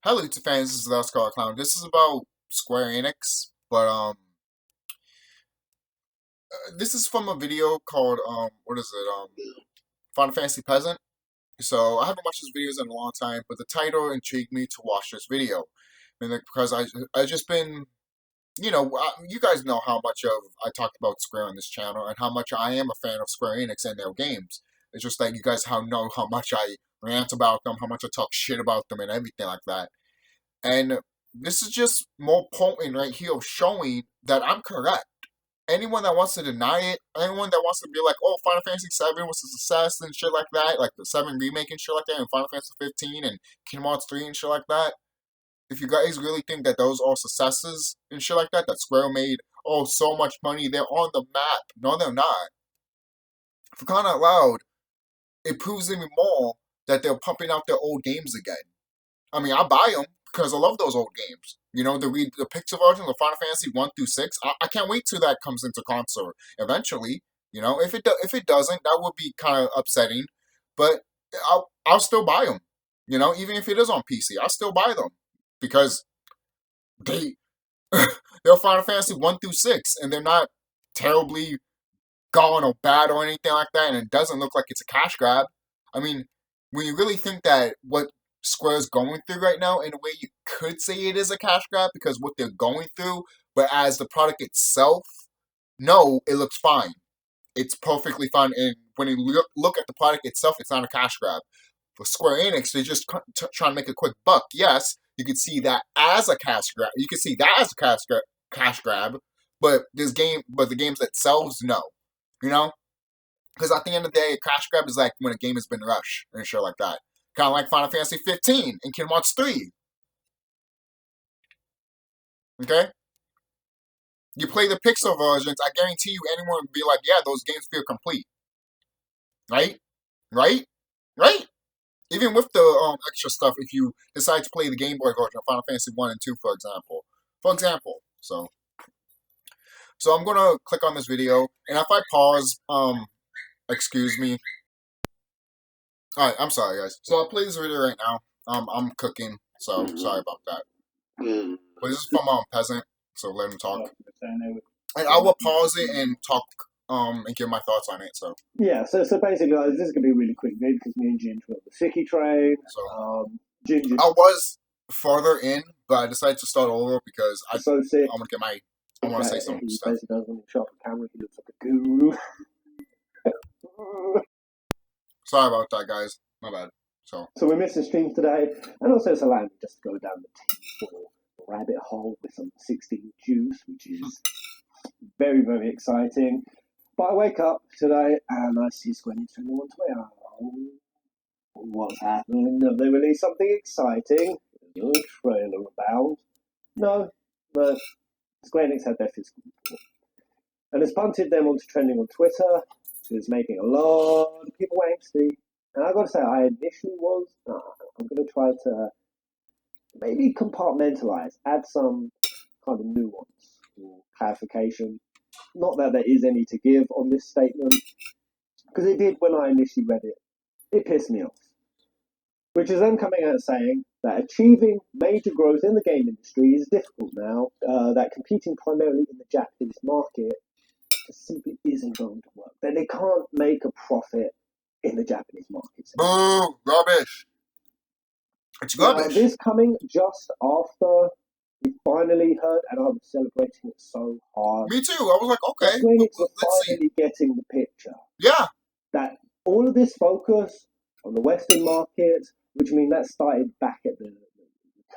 Hello to fans, this is TheSkullKlown. This is about Square Enix, but this is from a video called what is it? Final Fantasy Peasant. So I haven't watched his videos in a long time, but the title intrigued me to watch this video, because I just been you guys know how much of I talked about Square on this channel and how much I am a fan of Square Enix and their games. It's just that you guys know how much I rant about them, how much I talk shit about them, and everything like that. And this is just more potent right here of showing that I'm correct. Anyone that wants to deny it, anyone that wants to be like, oh, Final Fantasy 7 was a success and shit like that, like the 7 remake and shit like that, and Final Fantasy 15 and Kingdom Hearts 3 and shit like that, if you guys really think that those are successes and shit like that, that Square made, oh, so much money, they're on the map. No, they're not. For crying out loud, it proves even more that they're pumping out their old games again. I mean, I buy them because I love those old games. You know, the picture version of Final Fantasy 1 through 6. I can't wait till that comes into console eventually. You know, if it doesn't, that would be kind of upsetting. But I'll still buy them. You know, even if it is on PC, I'll still buy them because they they're Final Fantasy 1 through 6, and they're not terribly gone or bad or anything like that, and it doesn't look like it's a cash grab. I mean, when you really think that what Square's going through right now, in a way you could say it is a cash grab because what they're going through, but as the product itself, no, it looks fine. It's perfectly fine, and when you look at the product itself, it's not a cash grab. For Square Enix, they're just trying to make a quick buck. Yes, you could see that as a cash grab. You could see that as a cash grab, but the games themselves, no. You know, because at the end of the day, a cash grab is like when a game has been rushed and shit like that. Kind of like Final Fantasy 15 and Kingdom Hearts 3. Okay? You play the pixel versions, I guarantee you anyone would be like, yeah, those games feel complete. Right? Right? Right? Even with the extra stuff, if you decide to play the Game Boy version of Final Fantasy 1 and 2, for example. So I'm gonna click on this video, and if I pause, excuse me. Alright, I'm sorry guys. So I'll play this video right now. I'm cooking, so sorry about that. But this is from Peasant, so let him talk. And I will pause it and talk and give my thoughts on it. So yeah, so basically this is gonna be a really quick video because me and Ginger were on the Sicky train. So Ginger, I was further in, but I decided to start over because I so sick. want to get my I want to say some He stuff. basically does when he shot the camera. He looks like a guru. Sorry about that, guys. My bad. So we're missing streams today, and also it's allowing me just to go down the T4 rabbit hole with some 16 juice, which is very, very exciting. But I wake up today and I see Sqawn trending on Twitter. Oh, what's happening? Have they released something exciting? Is there a trailer about? No, but Square Enix had their physical report. And it's punted them onto trending on Twitter, which is making a lot of people angsty. And I've got to say, I initially was, I'm going to try to maybe compartmentalize, add some kind of nuance or clarification. Not that there is any to give on this statement, because it did when I initially read it. It pissed me off. Which is them coming out saying that achieving major growth in the game industry is difficult now, that competing primarily in the Japanese market simply isn't going to work. That they can't make a profit in the Japanese market. boo, rubbish. It's rubbish. Now, this coming just after we finally heard, and I was celebrating it so hard. Me too. I was like, okay, Square Enix are let's finally getting the picture. Yeah. That all of this focus on the Western market, which means that started back at the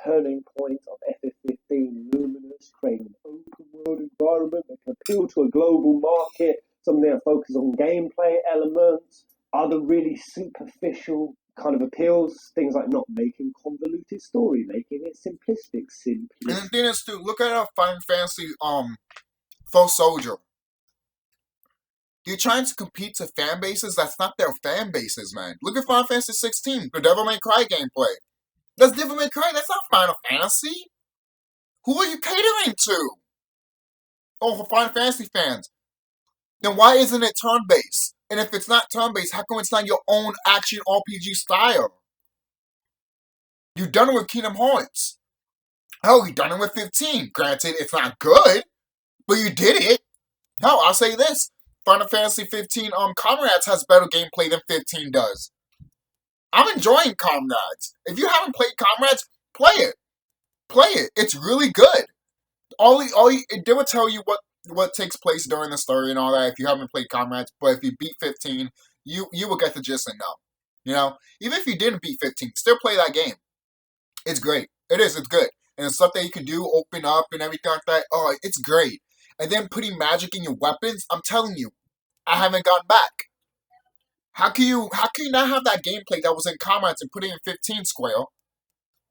turning point of FF15 Luminous, creating an open world environment that can appeal to a global market, something that focuses on gameplay elements, other really superficial kind of appeals, things like not making convoluted story, making it simplistic. And the thing is, too, look at our Final Fantasy Full Soldier. You're trying to compete to fan bases that's not their fan bases, man. Look at Final Fantasy 16, the Devil May Cry gameplay. That's Devil May Cry, that's not Final Fantasy. Who are you catering to? Oh, for Final Fantasy fans. Then why isn't it turn-based? And if it's not turn-based, how come it's not your own action RPG style? You've done it with Kingdom Hearts. Hell, you've done it with 15. Granted, it's not good, but you did it. Hell, I'll say this. Final Fantasy 15 Comrades has better gameplay than 15 does. I'm enjoying Comrades. If you haven't played Comrades, play it. Play it. It's really good. They will tell you what takes place during the story and all that if you haven't played Comrades, but if you beat 15, you will get the gist and know. You know? Even if you didn't beat 15, still play that game. It's great. It's good. And the stuff that you can do, open up and everything like that, oh, it's great. And then putting magic in your weapons, I'm telling you, I haven't gotten back. How can you not have that gameplay that was in Comrades and put it in 15 Square?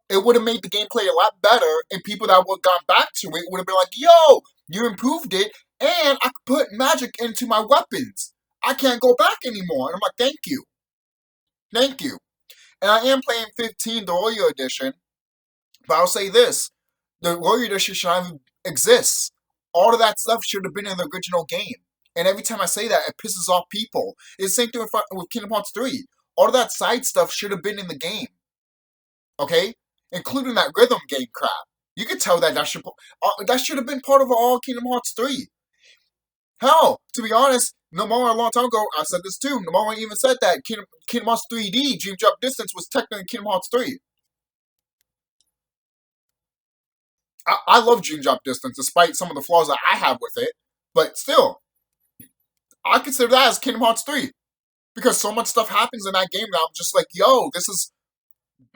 It would have made the gameplay a lot better, and people that would have gone back to it would have been like, yo, you improved it, and I could put magic into my weapons. I can't go back anymore. And I'm like, thank you. Thank you. And I am playing 15, the Warrior Edition, but I'll say this. The Warrior Edition should not exist. All of that stuff should have been in the original game. And every time I say that, it pisses off people. It's the same thing with Kingdom Hearts 3. All of that side stuff should have been in the game. Okay? Including that rhythm game crap. You could tell that should have been part of all Kingdom Hearts 3. Hell, to be honest, Nomura a long time ago, I said this too, Nomura even said that Kingdom Hearts 3D, Dream Drop Distance, was technically Kingdom Hearts 3. I love Dream Drop Distance, despite some of the flaws that I have with it, but still, I consider that as Kingdom Hearts 3. Because so much stuff happens in that game that I'm just like, yo, this is...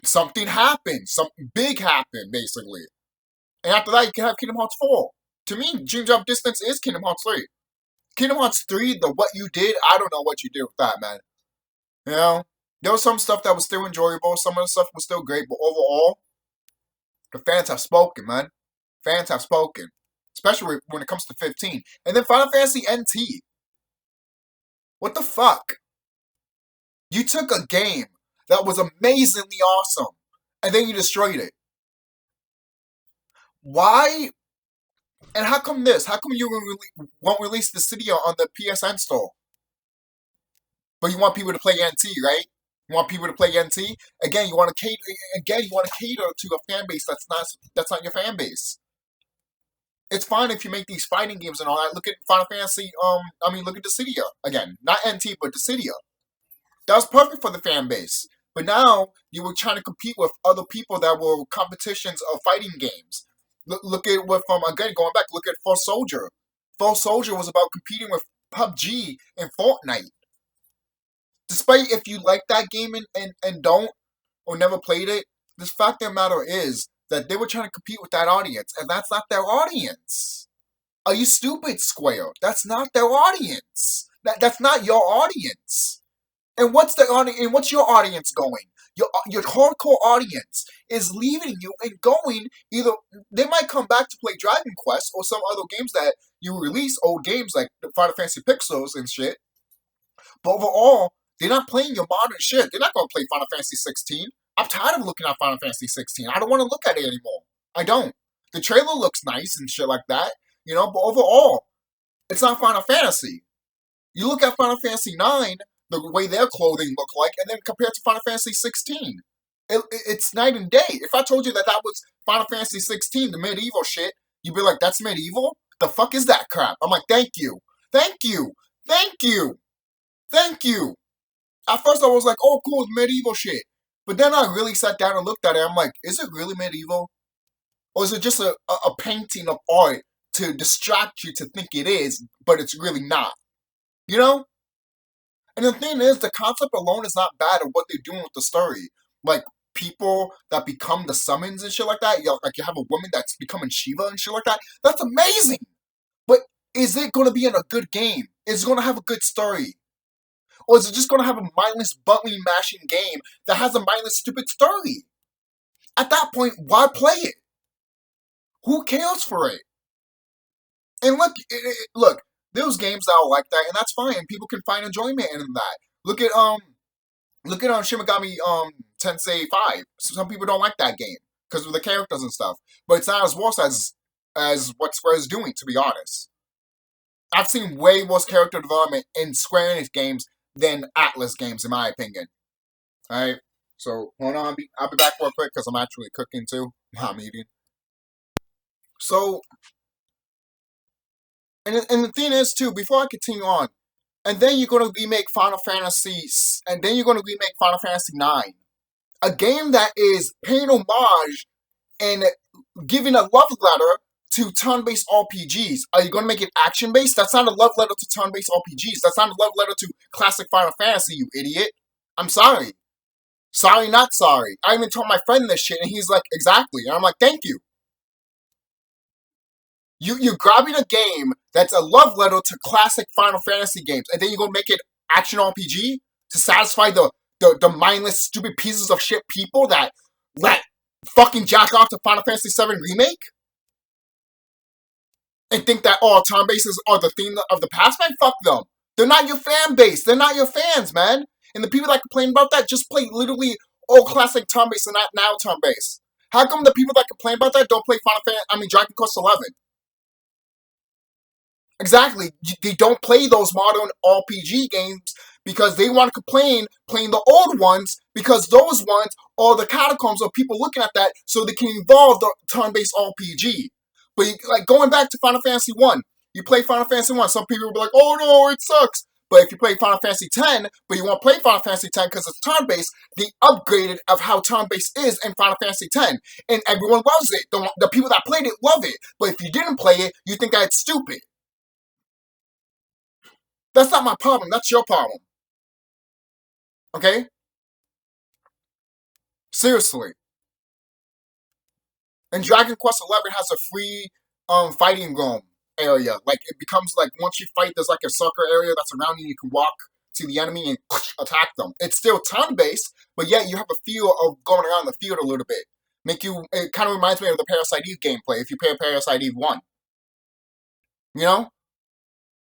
Something happened. Something big happened, basically. And after that, you can have Kingdom Hearts 4. To me, Dream Drop Distance is Kingdom Hearts 3. Kingdom Hearts 3, what you did, I don't know what you did with that, man. You know? There was some stuff that was still enjoyable. Some of the stuff was still great. But overall, the fans have spoken, man. Fans have spoken. Especially when it comes to 15. And then Final Fantasy NT. What the fuck? You took a game that was amazingly awesome, and then you destroyed it. Why? And how come this? How come you won't release the Cydia on the PSN store? But you want people to play NT, right? You want people to play NT? Again, you want to cater. Again, you want to cater to a fan base that's not your fan base. It's fine if you make these fighting games and all that. Look at Final Fantasy. Look at the Cydia again. Not NT, but the Cydia. That was perfect for the fan base. But now you were trying to compete with other people that were competitions of fighting games. Look at what again going back. Look at Full Soldier. Full Soldier was about competing with PUBG and Fortnite. Despite if you like that game and don't or never played it, the fact of the matter is that they were trying to compete with that audience, and that's not their audience. Are you stupid, Square? That's not their audience. That's not your audience. And what's the audience? And what's your audience going? Your hardcore audience is leaving you and going. Either they might come back to play Dragon Quest or some other games that you release, old games like Final Fantasy Pixels and shit. But overall, they're not playing your modern shit. They're not going to play Final Fantasy 16. I'm tired of looking at Final Fantasy 16. I don't want to look at it anymore. I don't. The trailer looks nice and shit like that, you know. But overall, it's not Final Fantasy. You look at Final Fantasy 9. The way their clothing look like, and then compared to Final Fantasy 16. It's night and day. If I told you that was Final Fantasy 16, the medieval shit, you'd be like, that's medieval? The fuck is that crap? I'm like, thank you. Thank you. Thank you. Thank you. At first I was like, oh cool, medieval shit. But then I really sat down and looked at it. I'm like, is it really medieval? Or is it just a painting of art to distract you to think it is, but it's really not? You know? And the thing is, the concept alone is not bad of what they're doing with the story. Like, people that become the summons and shit like that. Like, you have a woman that's becoming Shiva and shit like that. That's amazing! But is it going to be in a good game? Is it going to have a good story? Or is it just going to have a mindless, button-mashing game that has a mindless, stupid story? At that point, why play it? Who cares for it? And look, there's games that are like that, and that's fine. People can find enjoyment in that. Look at Shin Megami Tensei 5. Some people don't like that game because of the characters and stuff, but it's not as worse as what Square is doing. To be honest, I've seen way worse character development in Square Enix games than Atlas games, in my opinion. All right, So hold on, I'll be back real quick because I'm actually cooking too. I'm eating. So, and the thing is too, before I continue on, and then you're gonna remake Final Fantasy, and then you're gonna remake Final Fantasy 9, a game that is paying homage and giving a love letter to turn-based RPGs. Are you gonna make it action-based? That's not a love letter to turn-based RPGs. That's not a love letter to classic Final Fantasy, you idiot. I'm sorry. Sorry, not sorry. I even told my friend this shit, and he's like, exactly. And I'm like, thank you. You're grabbing a game that's a love letter to classic Final Fantasy games, and then you're gonna make it action RPG to satisfy the mindless, stupid pieces of shit people that fucking jack off to Final Fantasy VII Remake? And think that, oh, turn bases are the theme of the past? Man, fuck them. They're not your fan base. They're not your fans, man. And the people that complain about that just play literally old classic turn base and not now turn base. How come the people that complain about that don't play Dragon Quest 11? Exactly. They don't play those modern RPG games because they want to complain playing the old ones because those ones are the catacombs of people looking at that so they can evolve the turn-based RPG. But like going back to Final Fantasy 1, you play Final Fantasy 1, some people will be like, oh no, it sucks. But if you play Final Fantasy 10, but you want to play Final Fantasy 10 because it's turn-based, they upgraded of how turn-based is in Final Fantasy 10. And everyone loves it. The people that played it love it. But if you didn't play it, you think that it's stupid. That's not my problem. That's your problem. Okay? Seriously. And Dragon Quest 11 has a free fighting room area. Like, it becomes like, once you fight, there's like a circle area that's around you. You can walk to the enemy and attack them. It's still turn-based, but yet you have a feel of going around the field a little bit. It kind of reminds me of the Parasite Eve gameplay if you play Parasite Eve 1. You know?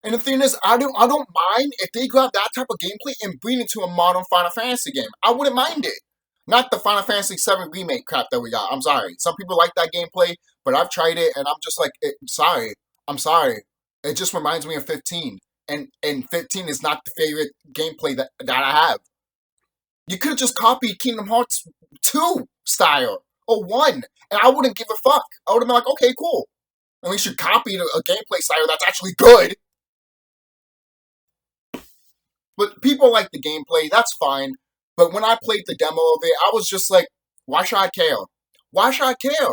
And the thing is, I don't mind if they grab that type of gameplay and bring it to a modern Final Fantasy game. I wouldn't mind it. Not the Final Fantasy VII Remake crap that we got. I'm sorry. Some people like that gameplay, but I've tried it and I'm just like, sorry. I'm sorry. It just reminds me of 15. And 15 is not the favorite gameplay that I have. You could have just copied Kingdom Hearts 2 style or 1, and I wouldn't give a fuck. I would have been like, okay, cool. At least you copied a gameplay style that's actually good. But people like the gameplay, that's fine. But when I played the demo of it, I was just like, why should I care? Why should I care?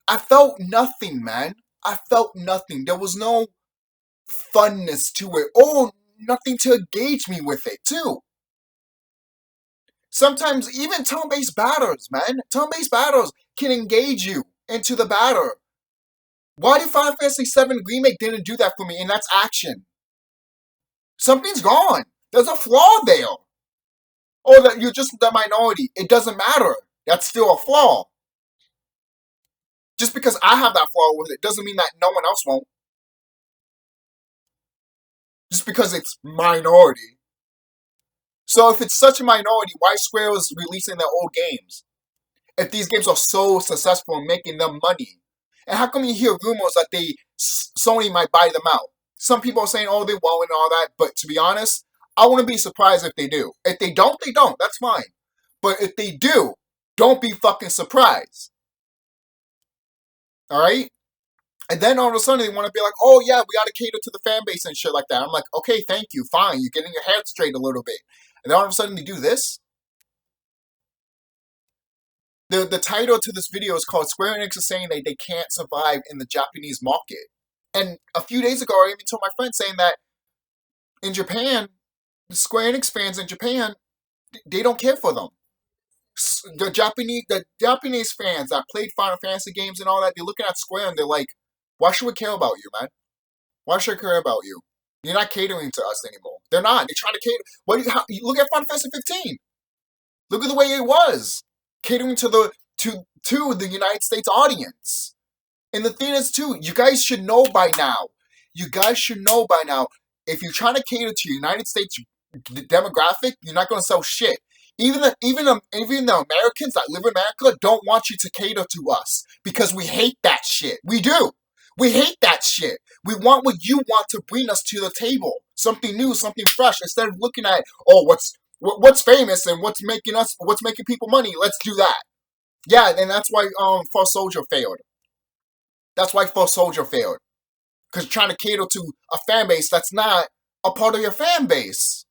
I felt nothing, man. I felt nothing. There was no funness to it. Or nothing to engage me with it, too. Sometimes even turn-based battles, man. Turn-based battles can engage you into the battle. Why did Final Fantasy VII Remake didn't do that for me? And that's action. Something's gone. There's a flaw there. Or that you're just the minority. It doesn't matter. That's still a flaw. Just because I have that flaw with it doesn't mean that no one else won't. Just because it's minority. So if it's such a minority, why Square is releasing their old games? If these games are so successful in making them money. And how come you hear rumors that Sony might buy them out? Some people are saying, oh, they won't and all that. But to be honest, I wouldn't be surprised if they do. If they don't, they don't. That's fine. But if they do, don't be fucking surprised. Alright? And then all of a sudden they want to be like, oh yeah, we gotta cater to the fan base and shit like that. I'm like, okay, thank you, fine. You're getting your head straight a little bit. And then all of a sudden they do this? The title to this video is called Square Enix is saying that they can't survive in the Japanese market. And a few days ago, I even told my friend saying that in Japan, the Square Enix fans in Japan, they don't care for them. The Japanese fans that played Final Fantasy games and all that, they're looking at Square and they're like, why should we care about you, man? Why should I care about you? You're not catering to us anymore. They're not. They're trying to cater. Look at Final Fantasy 15. Look at the way it was. Catering to the United States audience. And the thing is, too, you guys should know by now. You guys should know by now. If you're trying to cater to your United States demographic, you're not going to sell shit. Even the Americans that live in America don't want you to cater to us because we hate that shit. We do. We hate that shit. We want what you want to bring us to the table. Something new, something fresh. Instead of looking at, oh, What's famous and what's making people money? Let's do that. Yeah, and that's why False Soldier failed. That's why False Soldier failed. Because you're trying to cater to a fan base that's not a part of your fan base.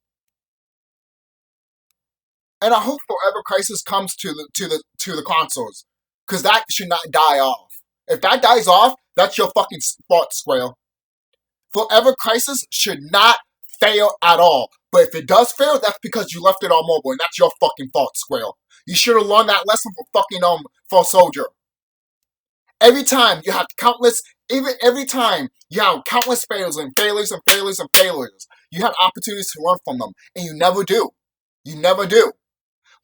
And I hope Forever Crisis comes to the consoles, because that should not die off. If that dies off, that's your fucking fault, Sqawn. Forever Crisis should not fail at all. But if it does fail, that's because you left it on mobile, and that's your fucking fault, Sqawn. You should have learned that lesson from fucking False Soldier. Every time you have countless failures and failures and failures and failures. You have opportunities to learn from them, and you never do. You never do.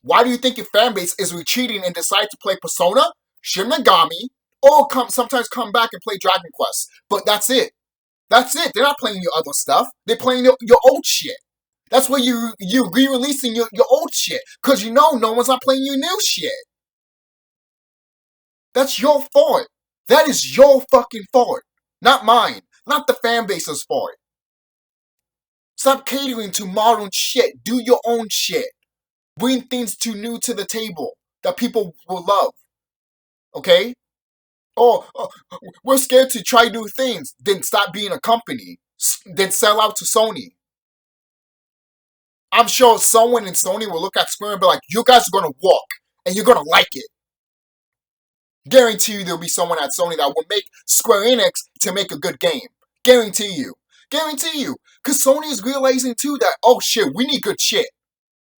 Why do you think your fan base is retreating and decide to play Persona, Shin Megami, or sometimes come back and play Dragon Quest? But that's it. That's it. They're not playing your other stuff. They're playing your old shit. That's where you re-releasing your old shit, because you know no one's not playing your new shit. That's your fault. That is your fucking fault. Not mine. Not the fan base's fault. Stop catering to modern shit. Do your own shit. Bring things too new to the table that people will love. Okay? Oh, we're scared to try new things. Then stop being a company. Then sell out to Sony. I'm sure someone in Sony will look at Square and be like, you guys are going to walk. And you're going to like it. Guarantee you there'll be someone at Sony that will make Square Enix to make a good game. Guarantee you. Guarantee you. Because Sony is realizing too that, oh shit, we need good shit.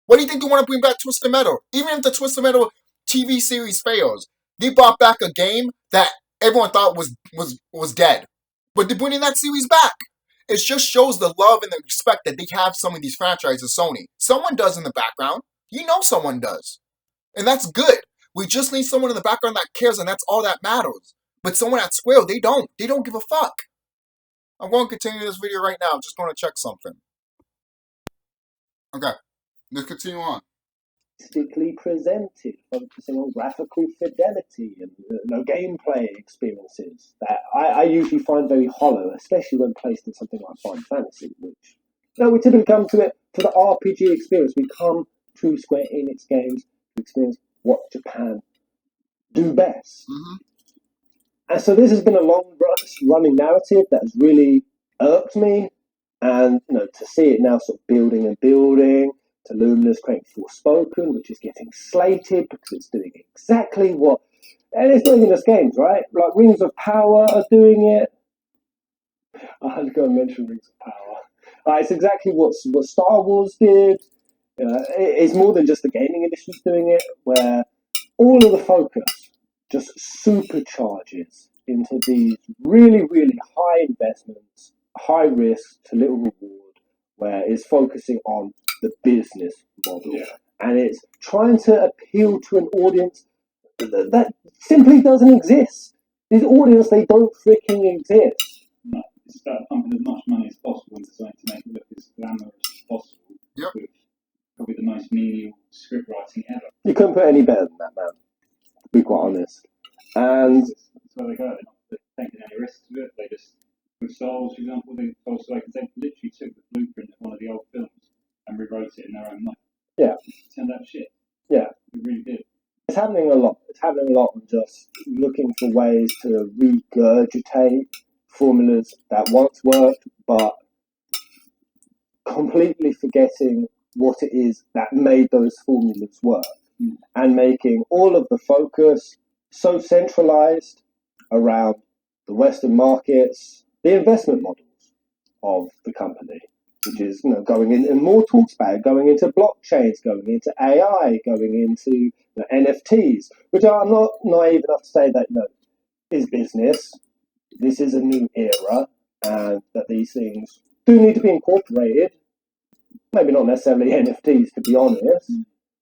What do you think they want to bring back Twisted Metal? Even if the Twisted Metal TV series fails, they brought back a game that everyone thought was dead. But they're bringing that series back. It just shows the love and the respect that they have some of these franchises, Sony. Someone does in the background. You know someone does. And that's good. We just need someone in the background that cares, and that's all that matters. But someone at Square, they don't. They don't give a fuck. I'm going to continue this video right now. I'm just going to check something. Okay. Let's continue on. Statistically presented, focusing on graphical fidelity and gameplay experiences that I usually find very hollow, especially when placed in something like Final Fantasy, which we typically come to it for the RPG experience. We come to Square Enix games to experience what Japan do best. Mm-hmm. And so this has been a long-running narrative that has really irked me, and to see it now sort of building and building, to Lumina's creating Forspoken, which is getting slated because it's doing exactly what... And it's not even just games, right? Like Rings of Power are doing it. I had to go and mention Rings of Power. It's exactly what Star Wars did. It's more than just the gaming industry's doing it, where all of the focus just supercharges into these really, really high investments, high risk to little reward, where it's focusing on the business model. Yeah. And it's trying to appeal to an audience that simply doesn't exist. This audience, they don't freaking exist. No, it's about pumping as much money as possible into something to make it look as glamorous as possible. Yep. With probably the most menial script writing ever. You couldn't put any better than that, man. To be quite honest. And that's where they go. They're not taking any risks with it. They just, with Souls, for example, they literally took the blueprint of one of the old films and rewrote it in their own way. Yeah. It turned out shit. Yeah. It really did. It's happening a lot. It's happening a lot on just looking for ways to regurgitate formulas that once worked, but completely forgetting what it is that made those formulas work, and making all of the focus so centralized around the Western markets, the investment models of the company, which is going in more talks about it, going into blockchains, going into AI, going into NFTs, which I'm not naive enough to say that is business. This is a new era, and that these things do need to be incorporated. Maybe not necessarily NFTs, to be honest.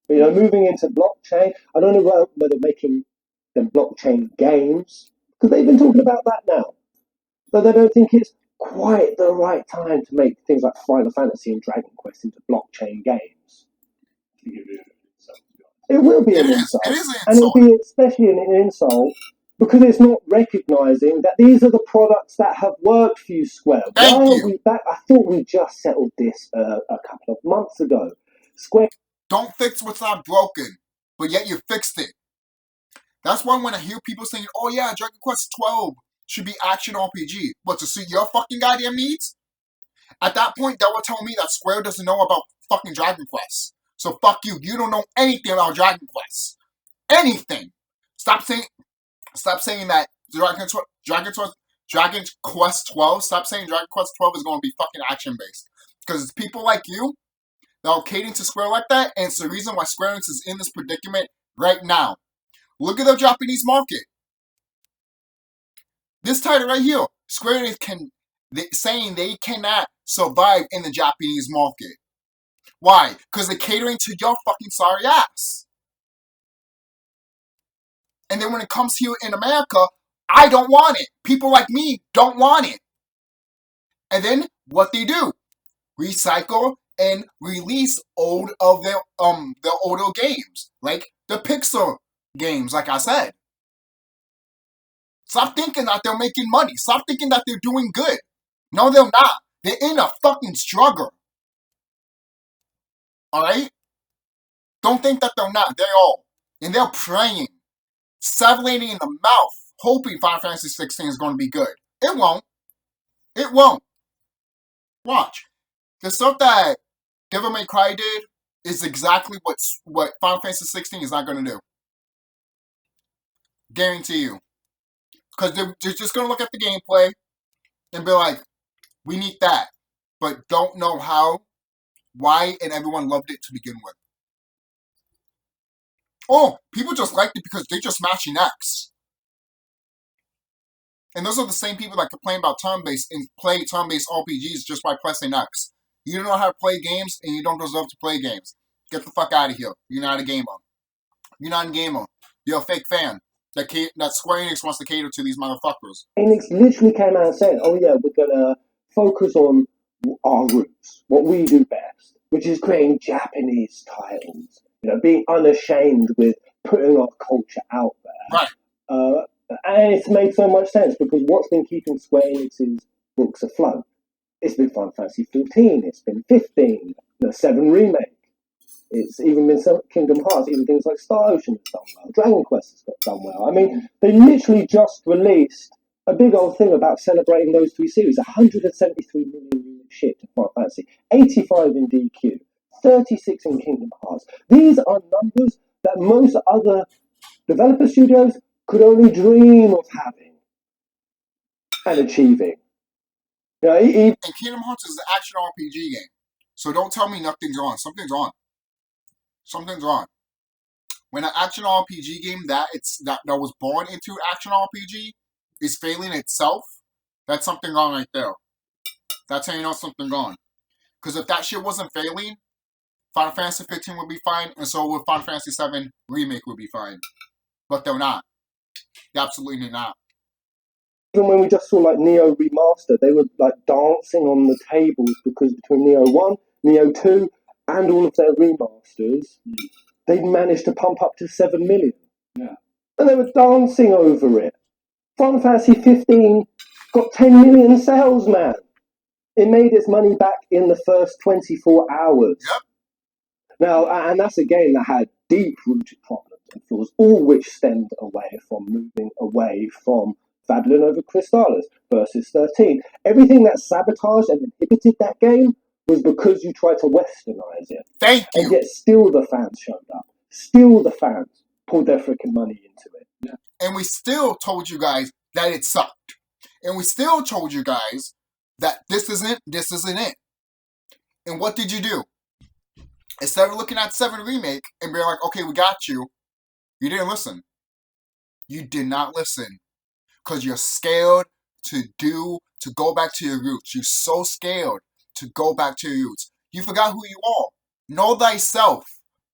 But moving into blockchain, I don't know whether making them blockchain games, because they've been talking about that now. But I don't think it's quite the right time to make things like Final Fantasy and Dragon Quest into blockchain games. It will be an insult. It is an insult. And it'll be especially an insult because it's not recognising that these are the products that have worked for you, Square. Why are we back? I thought we just settled this a couple of months ago. Square. Don't fix what's not broken, but yet you fixed it. That's why when I hear people saying, oh yeah, Dragon Quest 12 should be action RPG, but to suit your fucking goddamn needs? At that point, that would tell me that Square doesn't know about fucking Dragon Quest. So fuck you. You don't know anything about Dragon Quest. Anything. Stop saying that Dragon Quest 12. Stop saying Dragon Quest 12 is going to be fucking action based. Because it's people like you that are catering to Square like that, and it's the reason why Square Enix is in this predicament right now. Look at the Japanese market. This title right here, Square Enix saying they cannot survive in the Japanese market. Why? Because they're catering to your fucking sorry ass. And then when it comes here in America, I don't want it. People like me don't want it. And then what they do? Recycle and release old of their older games, like the Pixar games, like I said. Stop thinking that they're making money. Stop thinking that they're doing good. No, they're not. They're in a fucking struggle. Alright? Don't think that they're not. They are. And they're praying. Salivating in the mouth, hoping Final Fantasy 16 is going to be good. It won't. It won't. Watch. The stuff that Devil May Cry did is exactly what Final Fantasy 16 is not going to do. Guarantee you. Because they're just going to look at the gameplay and be like, we need that. But don't know how, why, and everyone loved it to begin with. Oh, people just liked it because they're just matching X. And those are the same people that complain about turn-based and play turn-based RPGs just by pressing X. You don't know how to play games, and you don't deserve to play games. Get the fuck out of here. You're not a gamer. You're not a gamer. You're a fake fan. That Square Enix wants to cater to these motherfuckers. Enix literally came out and said, oh yeah, we're going to focus on our roots, what we do best, which is creating Japanese titles. You know, being unashamed with putting our culture out there. Right. And it's made so much sense because what's been keeping Square Enix's books afloat? It's been Final Fantasy 14, it's been 15, the 7 Remake. It's even been some Kingdom Hearts, even things like Star Ocean has done well, Dragon Quest has done well. I mean, they literally just released a big old thing about celebrating those 3 series. 173 million units shipped in Final Fantasy, 85 in DQ, 36 in Kingdom Hearts. These are numbers that most other developer studios could only dream of having and achieving. You know, and Kingdom Hearts is an action RPG game. So don't tell me nothing's wrong. Something's wrong. Something's wrong. When an action RPG game that was born into action RPG is failing itself, that's something wrong right there. That's how you know something wrong. Because if that shit wasn't failing, Final Fantasy 15 would be fine, and so would Final Fantasy 7 Remake would be fine. But they're not. They're absolutely not. Even when we just saw like Neo Remaster, they were like dancing on the tables because between Neo 1, Neo 2, and all of their remasters, they managed to pump up to 7 million. Yeah. And they were dancing over it. Final Fantasy 15 got 10 million sales, man. It made its money back in the first 24 hours. Yep. Now, and that's a game that had deep-rooted problems and flaws, all which stemmed away from moving away from Fabulon over Crystallis versus 13. Everything that sabotaged and inhibited that game was because you tried to westernize it. Thank you. And yet still the fans showed up. Still the fans pulled their freaking money into it. Yeah. And we still told you guys that it sucked. And we still told you guys that this isn't it. And what did you do? Instead of looking at 7 Remake and being like, okay, we got you, you didn't listen. You did not listen. Because you're scared to go back to your roots. You're so scared to go back to your roots. You forgot who you are. Know thyself,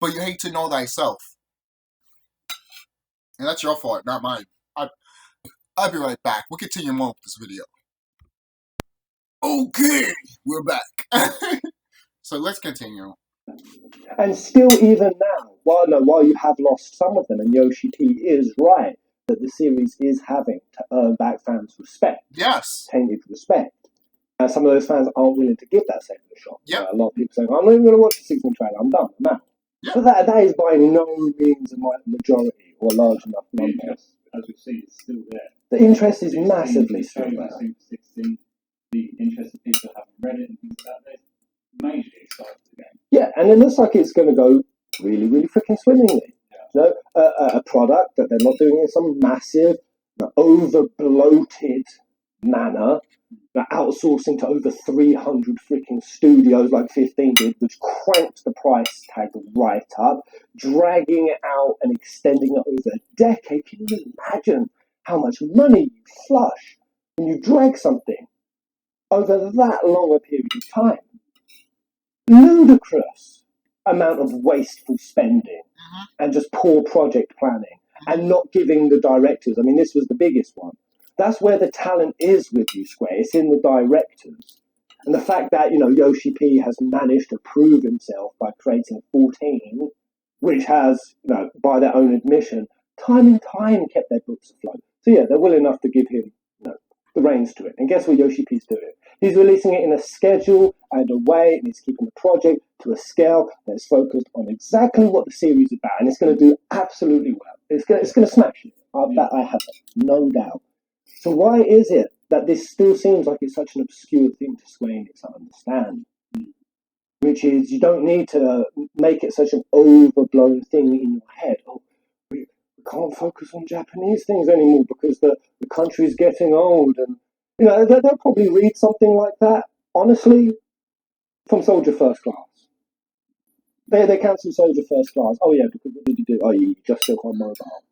but you hate to know thyself. And that's your fault, not mine. I'll be right back. We'll continue more with this video. Okay, we're back. So let's continue. And still, even now, while you have lost some of them, and Yoshi P is right that the series is having to earn back fans' respect. Yes. Tainted respect. And some of those fans aren't willing to give that second a shot. Yep. A lot of people saying, I'm not even going to watch the 16 trailer, I'm done, I'm out. Yep. But that is by no means a majority or large enough number. The interest, as we've seen, is still there. The interest is massively still there. 16, the interest of people who haven't read it and things like that, they're majorly excited again. Yeah, and it looks like it's going to go really, really freaking swimmingly. Yeah. A product that they're not doing in some massive, over-bloated manner, outsourcing to over 300 freaking studios like 15 did, which cranked the price tag right up, dragging it out and extending it over a decade. Can you imagine how much money you flush when you drag something over that long a period of time? Ludicrous amount of wasteful spending and just poor project planning and not giving the directors. I mean, this was the biggest one. That's where the talent is with you, Square. It's in the directors. And the fact that, Yoshi P has managed to prove himself by creating 14, which has, by their own admission, time and time kept their books afloat. So yeah, they're willing enough to give him, the reins to it. And guess what Yoshi P's doing? He's releasing it in a schedule and a way, and he's keeping the project to a scale that's focused on exactly what the series is about. And it's going to do absolutely well. It's going to smash it. I have no doubt. So why is it that this still seems like it's such an obscure thing to Square Enix to understand? Which is, you don't need to make it such an overblown thing in your head. Oh, we can't focus on Japanese things anymore because the country's getting old. And, they'll probably read something like that, honestly, from Soldier First Class. They cancelled Soldier First Class. Oh, yeah, because what did you do? Oh, you just took on mobile.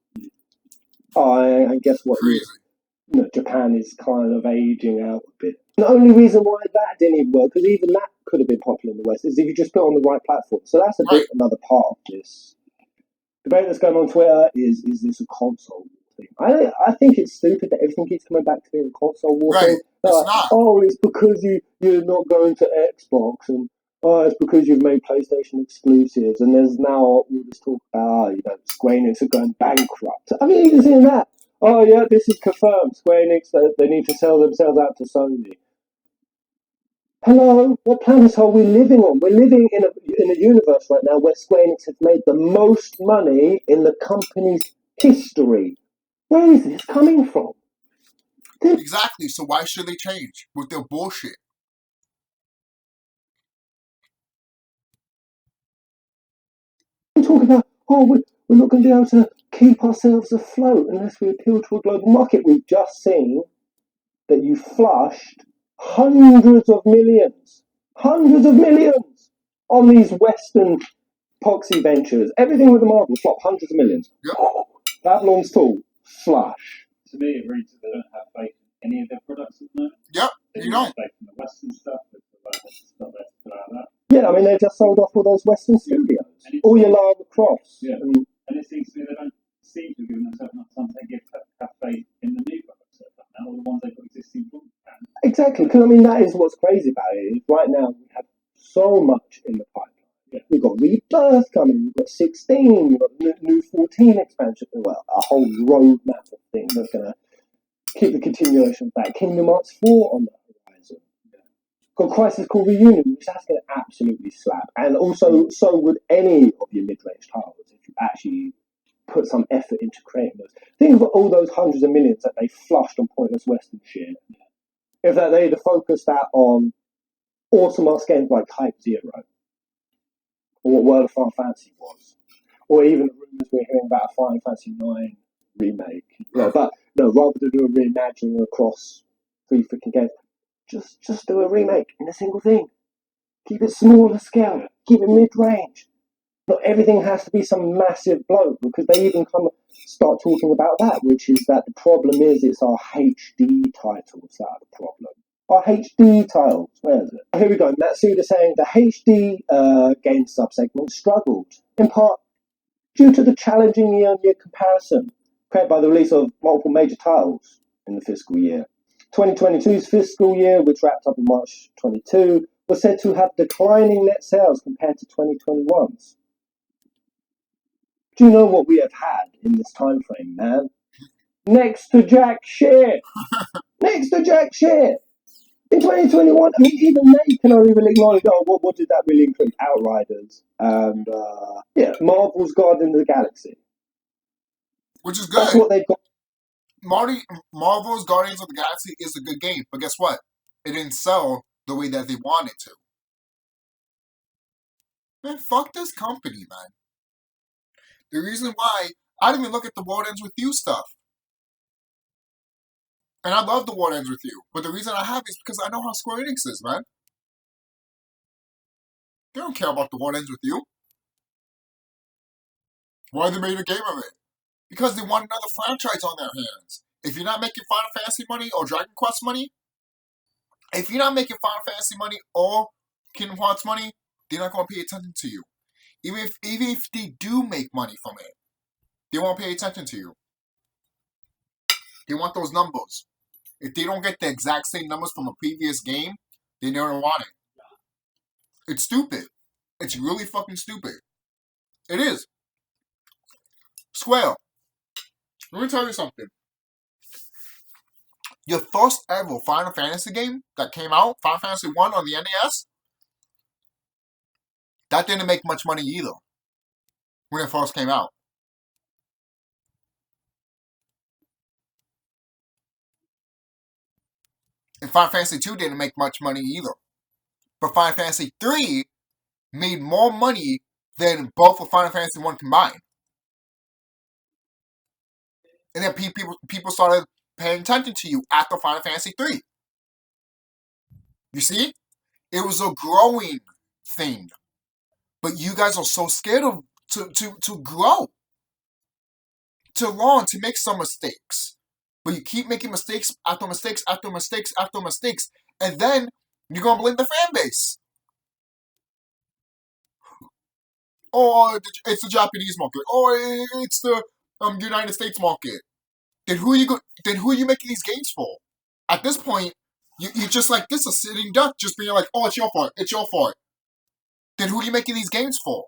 Oh, and guess what? Japan is kind of aging out a bit. The only reason why that didn't even work, because even that could have been popular in the West, is if you just put it on the right platform. So that's a bit another part of this debate that's going on Twitter. Is this a console thing? I think it's stupid that everything keeps coming back to being a console war thing. It's not. Oh, it's because you're not going to Xbox, and it's because you've made PlayStation exclusives, and there's now all this talk about Square Enix are going bankrupt. I mean, even seeing that. Oh yeah, this is confirmed. Square Enix, they need to sell themselves out to Sony. Hello, what planet are we living on? We're living in a universe right now where Square Enix has made the most money in the company's history. Where is this coming from? Exactly, so why should they change with their bullshit? I'm talking about, we're not going to be able to keep ourselves afloat unless we appeal to a global market. We've just seen that you flushed hundreds of millions on these Western poxy ventures. Everything with the Marvel flop, hundreds of millions. Yep. Babylon's Tool, flush. To me, it reads that they don't have faith in any of their products at the moment. Yep, They you don't don't. have faith in the Western stuff. It's not there to put out that. Yeah, I mean, they just sold off all those Western studios. All your Lara Crofts. Yeah. And it seems to me they don't seem to have given themselves enough time to have faith in the new products that are now, or the ones they've got existing from. Exactly, because I mean, that is what's crazy about it. Is right now, we have so much in the pipeline. Yeah. We've got Rebirth coming, we've got 16, we've got new 14 expansion, well, a whole roadmap of things that's going to keep the continuation back. Kingdom Hearts 4 on the horizon. Yeah. Got Crisis Core Reunion, which that's going to absolutely slap. And also, so would any of your mid-range titles if you actually put some effort into creating those. Think of all those hundreds of millions that they flushed on pointless Western shit. If they'd have focused that on awesome-ass games like Type Zero, or what World of Final Fantasy was, or even the rumours we're hearing about a Final Fantasy 9 remake. But rather than do a reimagining across 3 freaking games, just do a remake in a single thing. Keep it smaller scale. Keep it mid-range. Not everything has to be some massive blow, because they even start talking about that, which is that the problem is it's our HD titles that are the problem. Our HD titles, where is it? Here we go. Matsuda saying the HD game subsegment struggled, in part due to the challenging year-on-year comparison created by the release of multiple major titles in the fiscal year. 2022's fiscal year, which wrapped up in March 22, was said to have declining net sales compared to 2021's. Do you know what we have had in this time frame, man? Next to jack shit! Next to jack shit! In 2021, I mean, even they can only really acknowledge, oh, what did that really include? Outriders and, Marvel's Guardians of the Galaxy. Which is That's good. what they've got. Marvel's Guardians of the Galaxy is a good game, but guess what? It didn't sell the way that they wanted to. Man, fuck this company, man. The reason why I didn't even look at the World Ends With You stuff. And I love the World Ends With You. But the reason I have is because I know how Square Enix is, man. They don't care about the World Ends With You. Why they made a game of it? Because they want another franchise on their hands. If you're not making Final Fantasy money or Dragon Quest money, if you're not making Final Fantasy money or Kingdom Hearts money, they're not going to pay attention to you. Even if they do make money from it, they won't pay attention to you. They want those numbers. If they don't get the exact same numbers from a previous game, they don't want it. It's stupid. It's really fucking stupid. It is. Square, let me tell you something. Your first ever Final Fantasy game that came out, Final Fantasy 1 on the NES, that didn't make much money either when it first came out. And Final Fantasy 2 didn't make much money either. But Final Fantasy 3 made more money than both of Final Fantasy 1 combined. And then people started paying attention to you after Final Fantasy 3. You see? It was a growing thing. But you guys are so scared of to grow. To learn, to make some mistakes. But you keep making mistakes after mistakes after mistakes after mistakes. And then you're going to blame the fan base. Oh, it's the Japanese market. Oh, it's the United States market. Then who are you making these games for? At this point, you're just like this, a sitting duck, just being like, oh, it's your fault. It's your fault. Then who are you making these games for?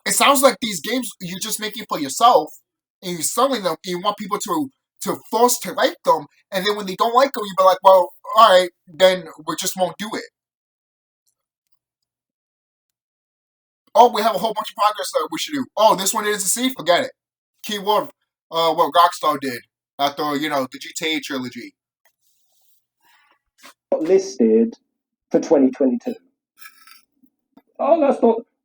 It sounds like these games you're just making for yourself, and you're selling them, and you want people to force to like them, and then when they don't like them, you be like, well, alright, then we just won't do it. Oh, we have a whole bunch of progress that we should do. Oh, this one didn't succeed? Forget it. Keyword, what Rockstar did after, the GTA trilogy. Listed for 2022. Oh,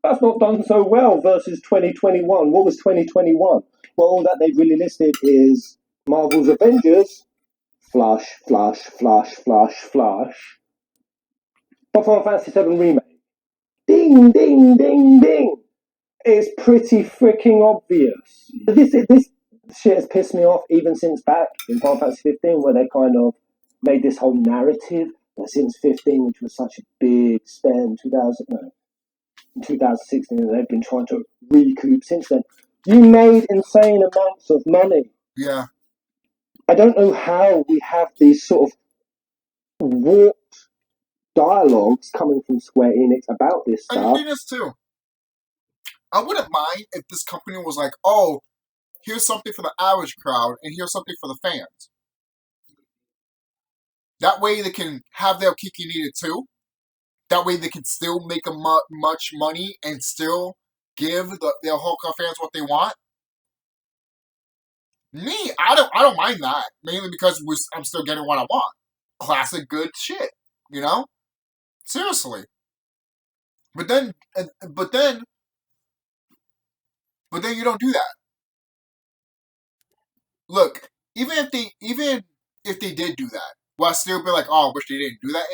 that's not done so well versus 2021. What was 2021? Well, all that they've really listed is Marvel's Avengers, flush, flush, flush, flush, flush. But Final Fantasy VII Remake. Ding, ding, ding, ding. It's pretty freaking obvious. This shit has pissed me off even since back in Final Fantasy 15, where they kind of made this whole narrative that since 15, which was such a big spend, 2016, and they've been trying to recoup since then. You made insane amounts of money. Yeah. I don't know how we have these sort of warped dialogues coming from Square Enix about this And stuff. you do this too. I wouldn't mind if this company was like, oh, here's something for the average crowd, and here's something for the fans. That way they can have their cake and eat it too. That way they can still make much money and still give their hardcore fans what they want. Me, I don't mind that. Mainly because I'm still getting what I want. Classic good shit, Seriously. But then you don't do that. Look, even if they did do that, will I still be like, oh, I wish they didn't do that?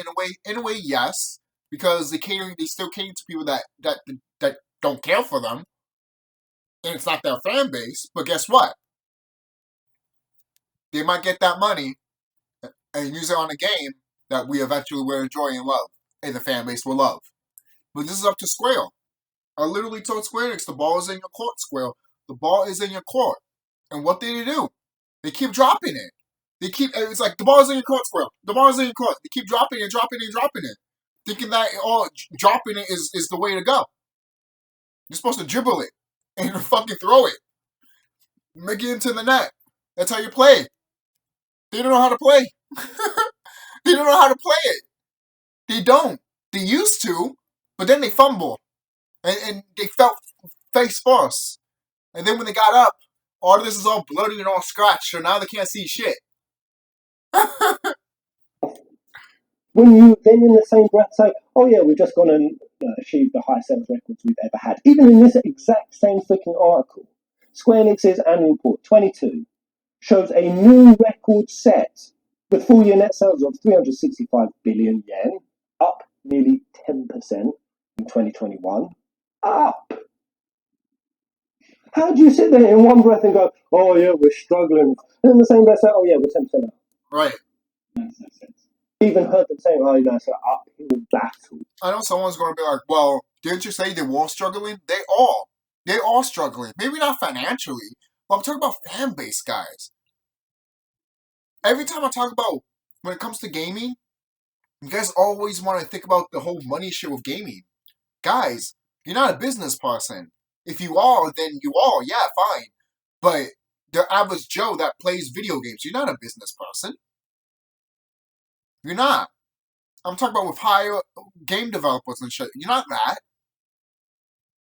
In a way, yes, because they still cater to people that don't care for them, and it's not their fan base. But guess what? They might get that money and use it on a game that we eventually will enjoy and love, and the fan base will love. But this is up to Square. I literally told Square Enix, the ball is in your court, Square. The ball is in your court. And what did they do? They keep dropping it. It's like, the ball is in your court, Square. The ball is in your court. They keep dropping it, dropping it, dropping it. Thinking that dropping it is the way to go. You're supposed to dribble it and fucking throw it. Make it into the net. That's how you play. They don't know how to play. They don't know how to play it. They don't. They used to, but then they fumble. And they felt face first. And then when they got up, all of this is all bloody and all scratched, so now they can't see shit. When you then in the same breath say, oh yeah, we've just gone and achieved the highest sales records we've ever had. Even in this exact same freaking article, Square Enix's annual report 22 shows a new record set with full year net sales of 365 billion yen, up nearly 10% in 2021. Up! How do you sit there in one breath and go, oh yeah, we're struggling, and in the same breath say, oh yeah, we're 10% up? Right. Makes no sense. Even heard them saying, oh, it's an uphill battle. I know someone's going to be like, well, didn't you say they were struggling? They are struggling. Maybe not financially, but I'm talking about fan base, guys. Every time I talk about when it comes to gaming, you guys always want to think about the whole money shit with gaming. Guys, you're not a business person. If you are, then you are. Yeah, fine. But the average Joe that plays video games, you're not a business person. You're not. I'm talking about with higher game developers and shit. You're not that.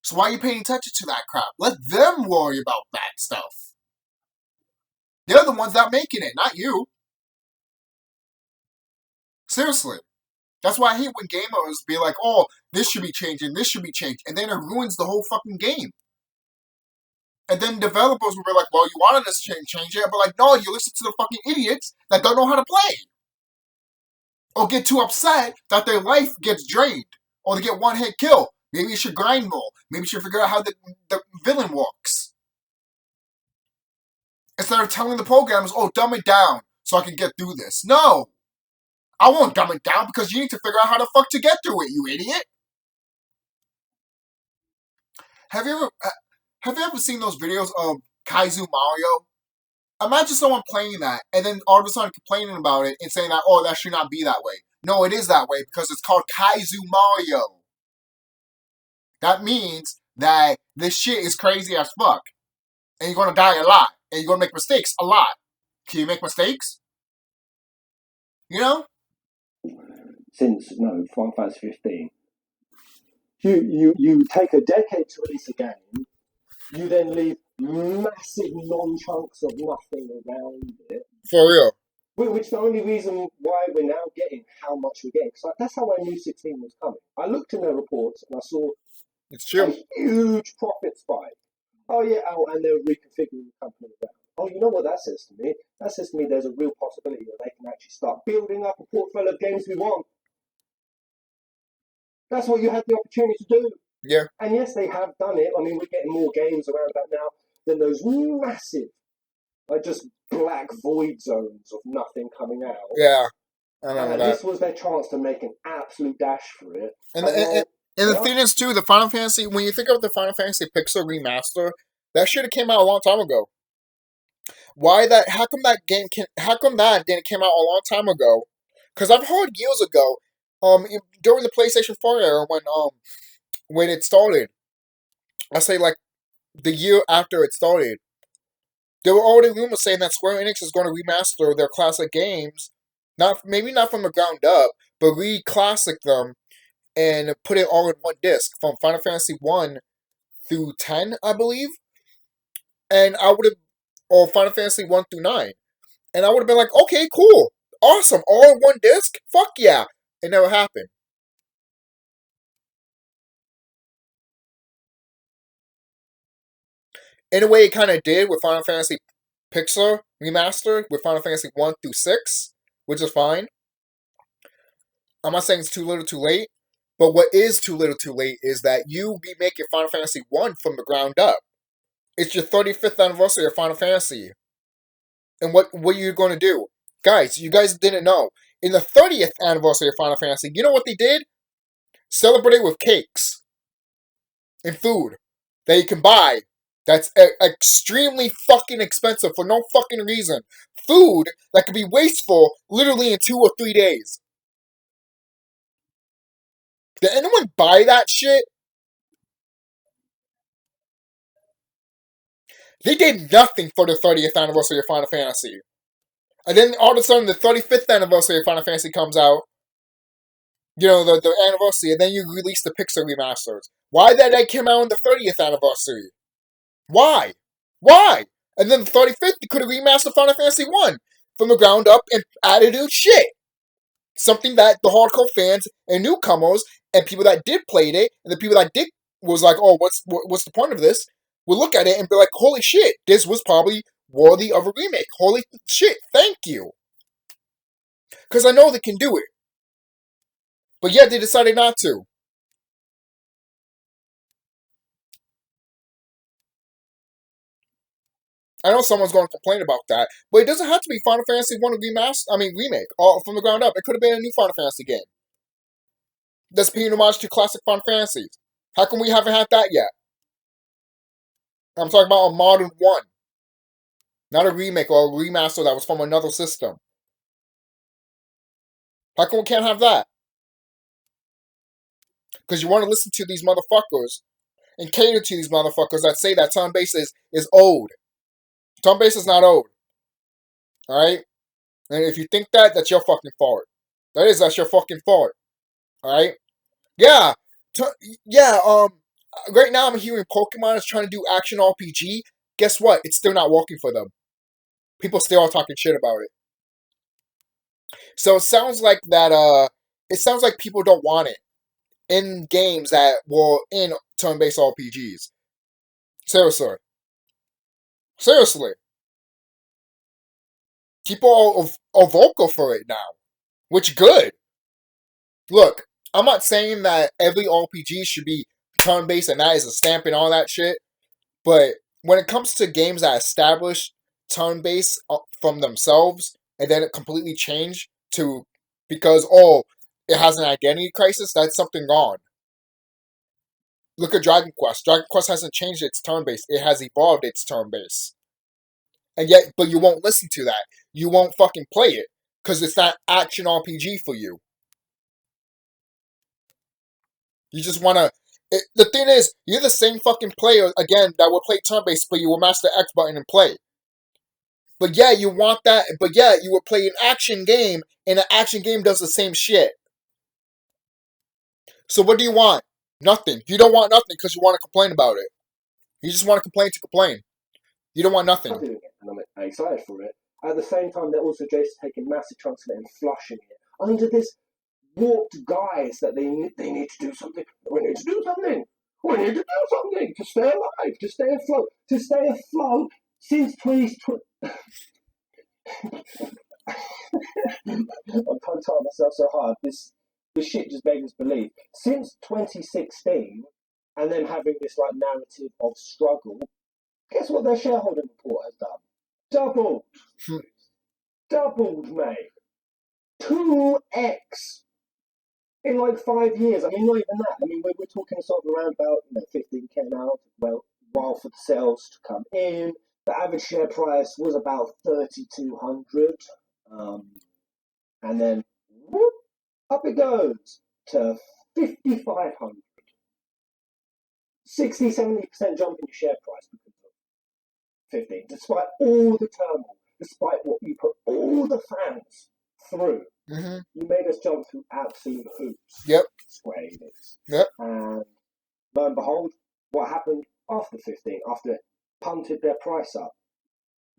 So why are you paying attention to that crap? Let them worry about that stuff. They're the ones that are making it, not you. Seriously. That's why I hate when gamers be like, oh, this should be changing, this should be changed. And then it ruins the whole fucking game. And then developers will be like, well, you wanted us to change it. But like, no, you listen to the fucking idiots that don't know how to play. Or get too upset that their life gets drained. Or they get one hit kill. Maybe you should grind more. Maybe you should figure out how the villain works. Instead of telling the programmers, oh, dumb it down so I can get through this. No! I won't dumb it down because you need to figure out how the fuck to get through it, you idiot! Have you ever seen those videos of Kaizu Mario? Imagine someone playing that and then all of a sudden complaining about it and saying that, oh, that should not be that way. No, it is that way because it's called Kaizu Mario. That means that this shit is crazy as fuck. And you're gonna die a lot. And you're gonna make mistakes a lot. Can you make mistakes? You know? Since, Final Fantasy 15. You take a decade to release a game, you then leave massive non-chunks of nothing around it. For real. Which the only reason why we're now getting how much we're getting. Because that's how I knew 16 was coming. I looked in their reports and I saw It's true. a huge profit spike. Oh yeah, and they're reconfiguring the company around. Oh, you know what that says to me? That says to me there's a real possibility that they can actually start building up a portfolio of games we want. That's what you had the opportunity to do. Yeah. And yes, they have done it. I mean, we're getting more games around that now than those massive, just black void zones of nothing coming out. Yeah. I remember that. This was their chance to make an absolute dash for it. And the thing is, too, the Final Fantasy, when you think of the Final Fantasy Pixel Remaster, that should have came out a long time ago. How come that didn't come out a long time ago? Because I've heard years ago, during the PlayStation 4 era, when it started, I say like the year after it started, there were already rumors saying that Square Enix is going to remaster their classic games, maybe not from the ground up, but re-classic them and put it all in one disc from Final Fantasy 1 through 10, I believe. And or Final Fantasy 1 through 9. And I would have been like, okay, cool, awesome, all in one disc? Fuck yeah. It never happened. In a way, it kind of did with Final Fantasy Pixel Remaster, with Final Fantasy 1 through 6, which is fine. I'm not saying it's too little too late, but what is too little too late is that you remaking Final Fantasy 1 from the ground up. It's your 35th anniversary of Final Fantasy. And what are you going to do? Guys, you guys didn't know. In the 30th anniversary of Final Fantasy, you know what they did? Celebrate it with cakes and food that you can buy. That's extremely fucking expensive for no fucking reason. Food that could be wasteful literally in 2 or 3 days. Did anyone buy that shit? They did nothing for the 30th anniversary of Final Fantasy. And then all of a sudden, the 35th anniversary of Final Fantasy comes out. You know, the anniversary, and then you release the Pixel remasters. Why did that come out on the 30th anniversary? Why? Why? And then the 35th, you could have remastered Final Fantasy 1 from the ground up and added new shit. Something that the hardcore fans and newcomers and people that did play it and the people that did was like, oh, what's the point of this? Would look at it and be like, holy shit, this was probably worthy of a remake. Holy shit, thank you. Because I know they can do it. But yet they decided not to. I know someone's going to complain about that, but it doesn't have to be Final Fantasy 1 remake, all from the ground up. It could have been a new Final Fantasy game that's paying homage to classic Final Fantasies. How come we haven't had that yet? I'm talking about a modern one, not a remake or a remaster that was from another system. How come we can't have that? Because you want to listen to these motherfuckers and cater to these motherfuckers that say that turn-based is old. Turn-based is not old. Alright? And if you think that, that's your fucking fault. That's your fucking fault. Alright? Yeah. Right now I'm hearing Pokemon is trying to do action RPG. Guess what? It's still not working for them. People still are talking shit about it. So it sounds like people don't want it in games that were in turn-based RPGs. Seriously. People are vocal for it now. Which good. Look, I'm not saying that every RPG should be turn-based and that is a stamp and all that shit. But when it comes to games that establish turn-based from themselves and then it completely change to because it has an identity crisis, that's something wrong. Look at Dragon Quest. Dragon Quest hasn't changed its turn-based. It has evolved its turn-based. And yet, but you won't listen to that. You won't fucking play it because it's not action RPG for you. You just want to. The thing is, you're the same fucking player, again, that will play turn-based, but you will mash the X button and play. But yeah, you want that, but yeah, you will play an action game, and an action game does the same shit. So what do you want? Nothing. You don't want nothing because you want to complain about it. You just want to complain to complain. You don't want nothing. I'm doing it, and I'm excited for it. At the same time, they're also just taking massive chunks of it and flushing it under this warped guise that they need to do something. We need to do something. We need to do something to stay alive, to stay afloat, since 2020. I'm tongue-tying myself so hard. This shit just beggars belief. Since 2016, and then having this like narrative of struggle. Guess what their shareholder report has done? Doubled. Doubled, mate. 2x in like 5 years. I mean, not even that. I mean, we're talking sort of around about 15k now. Well, while for the sales to come in. The average share price was about 3,200. And then whoop, up it goes to 5,500. 60-70% jump in your share price because of 15. Despite all the turmoil, despite what you put all the fans through, you made us jump through absolute hoops. Yep. Square Enix. Yep. And lo and behold, what happened after 15? After it punted their price up,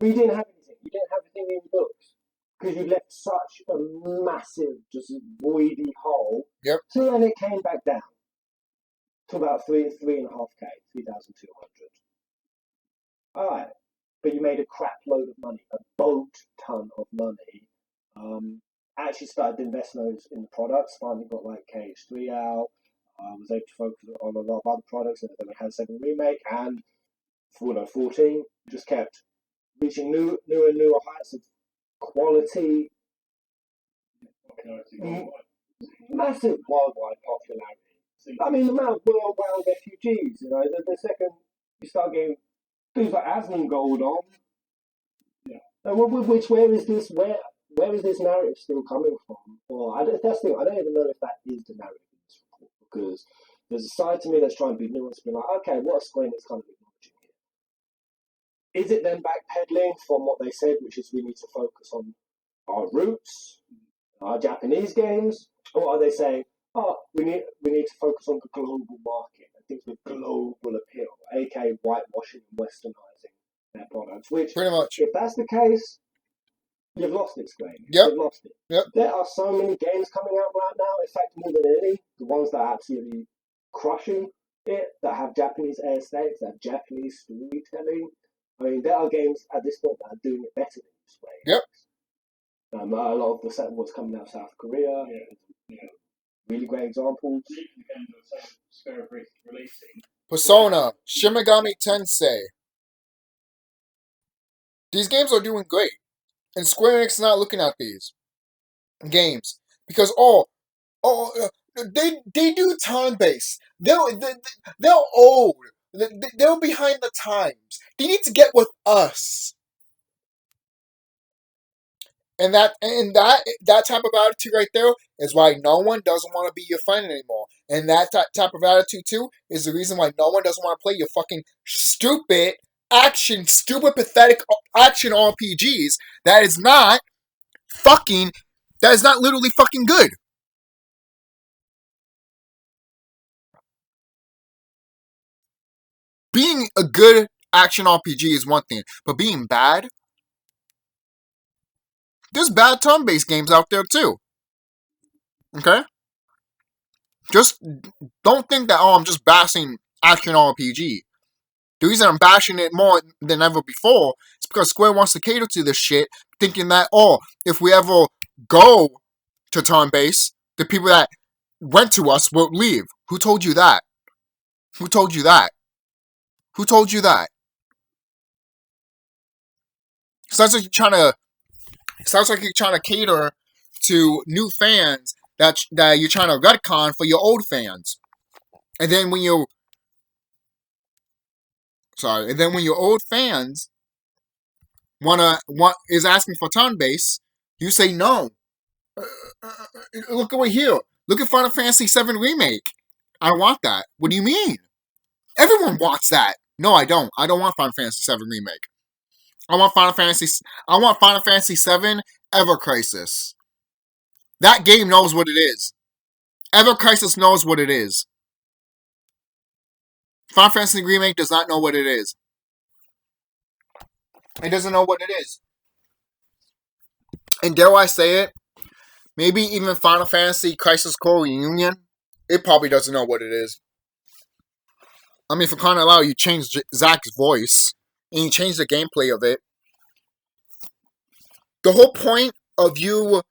you didn't have anything. You didn't have anything in your books because you left such a massive, just voidy hole. Yep. So then it came back down to about 3.5k, 3,200. All right, but you made a crap load of money, a boat ton of money. Actually started investing those in the products. Finally got like KH3 out. Was able to focus on a lot of other products, and then we had 7 Remake and 14. Just kept reaching newer and newer heights of quality. Massive worldwide popularity. I mean, the amount of worldwide refugees, the second you start getting things like Asmongold on, where is this narrative still coming from? Or that's the thing, I don't even know if that is the narrative in this report, because there's a side to me that's trying to be nuanced, being like, okay, what is Sqawn is kind of acknowledging here? Is it then backpedaling from what they said, which is we need to focus on our roots, our Japanese games, or are they saying, oh, we need to focus on the global market and things with global appeal, aka whitewashing and westernizing their products? Which, Pretty much. if that's the case, you've lost it, Sqawn. Yep. You've lost it. Yep. There are so many games coming out right now. In fact, more than any, the ones that are absolutely crushing it, that have Japanese aesthetics, that have Japanese storytelling. I mean, there are games at this point that are doing it better than Sqawn. Yep. A lot of the set what's coming out of South Korea. Really great examples. Persona, Shin Megami Tensei. These games are doing great. And Square Enix is not looking at these games. Because, they do turn-based. They're old. They're behind the times. They need to get with us. And that type of attitude right there is why no one doesn't want to be your friend anymore. And that type of attitude too is the reason why no one doesn't want to play your fucking stupid, pathetic action RPGs that is not literally fucking good. Being a good action RPG is one thing, but being bad, there's bad turn-based games out there too. Okay? Just don't think that, I'm just bashing action RPG. The reason I'm bashing it more than ever before is because Square wants to cater to this shit, thinking that, if we ever go to turn-based, the people that went to us will leave. Who told you that? Who told you that? Who told you that? Sounds like you're trying to cater to new fans that you're trying to retcon for your old fans. And then when your old fans is asking for turn base, you say no. Look over here. Look at Final Fantasy VII Remake. I want that. What do you mean? Everyone wants that. No, I don't. I don't want Final Fantasy VII Remake. I want Final Fantasy VII Ever Crisis. That game knows what it is. Ever Crisis knows what it is. Final Fantasy Remake does not know what it is. It doesn't know what it is. And dare I say it, maybe even Final Fantasy Crisis Core Reunion, it probably doesn't know what it is. I mean, for crying out loud, you changed Zack's voice, and you changed the gameplay of it. The whole point of you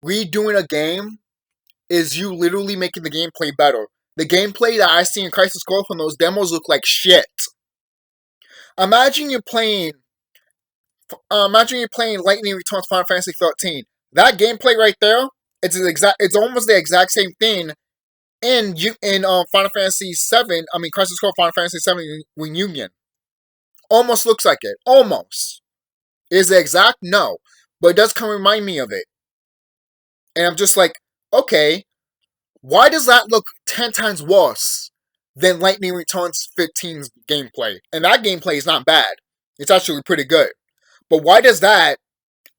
redoing a game is you literally making the gameplay better. The gameplay that I see in Crisis Core from those demos look like shit. Imagine you're playing Lightning Returns Final Fantasy 13. That gameplay right there, it's almost the exact same thing in Final Fantasy 7. I mean, Crisis Core Final Fantasy 7 Reunion. Almost looks like it. Almost. Is it exact? No. But it does kind of remind me of it. And I'm just like, okay, why does that look 10 times worse than Lightning Returns 15's gameplay? And that gameplay is not bad. It's actually pretty good. But why does that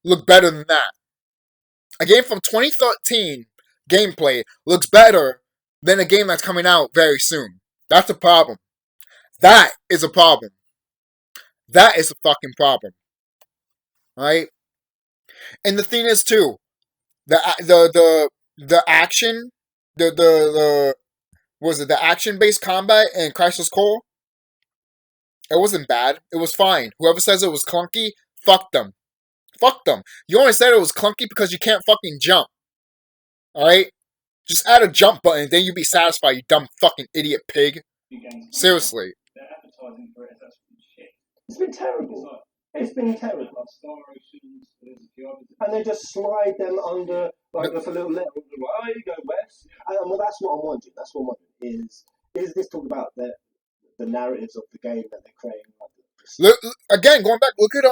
look better than that? A game from 2013 gameplay looks better than a game that's coming out very soon. That's a problem. That is a problem. That is a fucking problem. Right? And the thing is too, the action, the action-based combat in Crisis Core, it wasn't bad. It was fine. Whoever says it was clunky, fuck them. Fuck them. You only said it was clunky because you can't fucking jump. Alright? Just add a jump button, then you'd be satisfied, you dumb fucking idiot pig. Seriously. They're advertising for it as shit. It's been terrible. It's been terrible. And they just slide them under, like, with a little letter. Oh, here you go, Wes. And well, that's what I'm wondering. That's what I'm wondering. Is this talk about the narratives of the game that they're creating? Again, going back, look at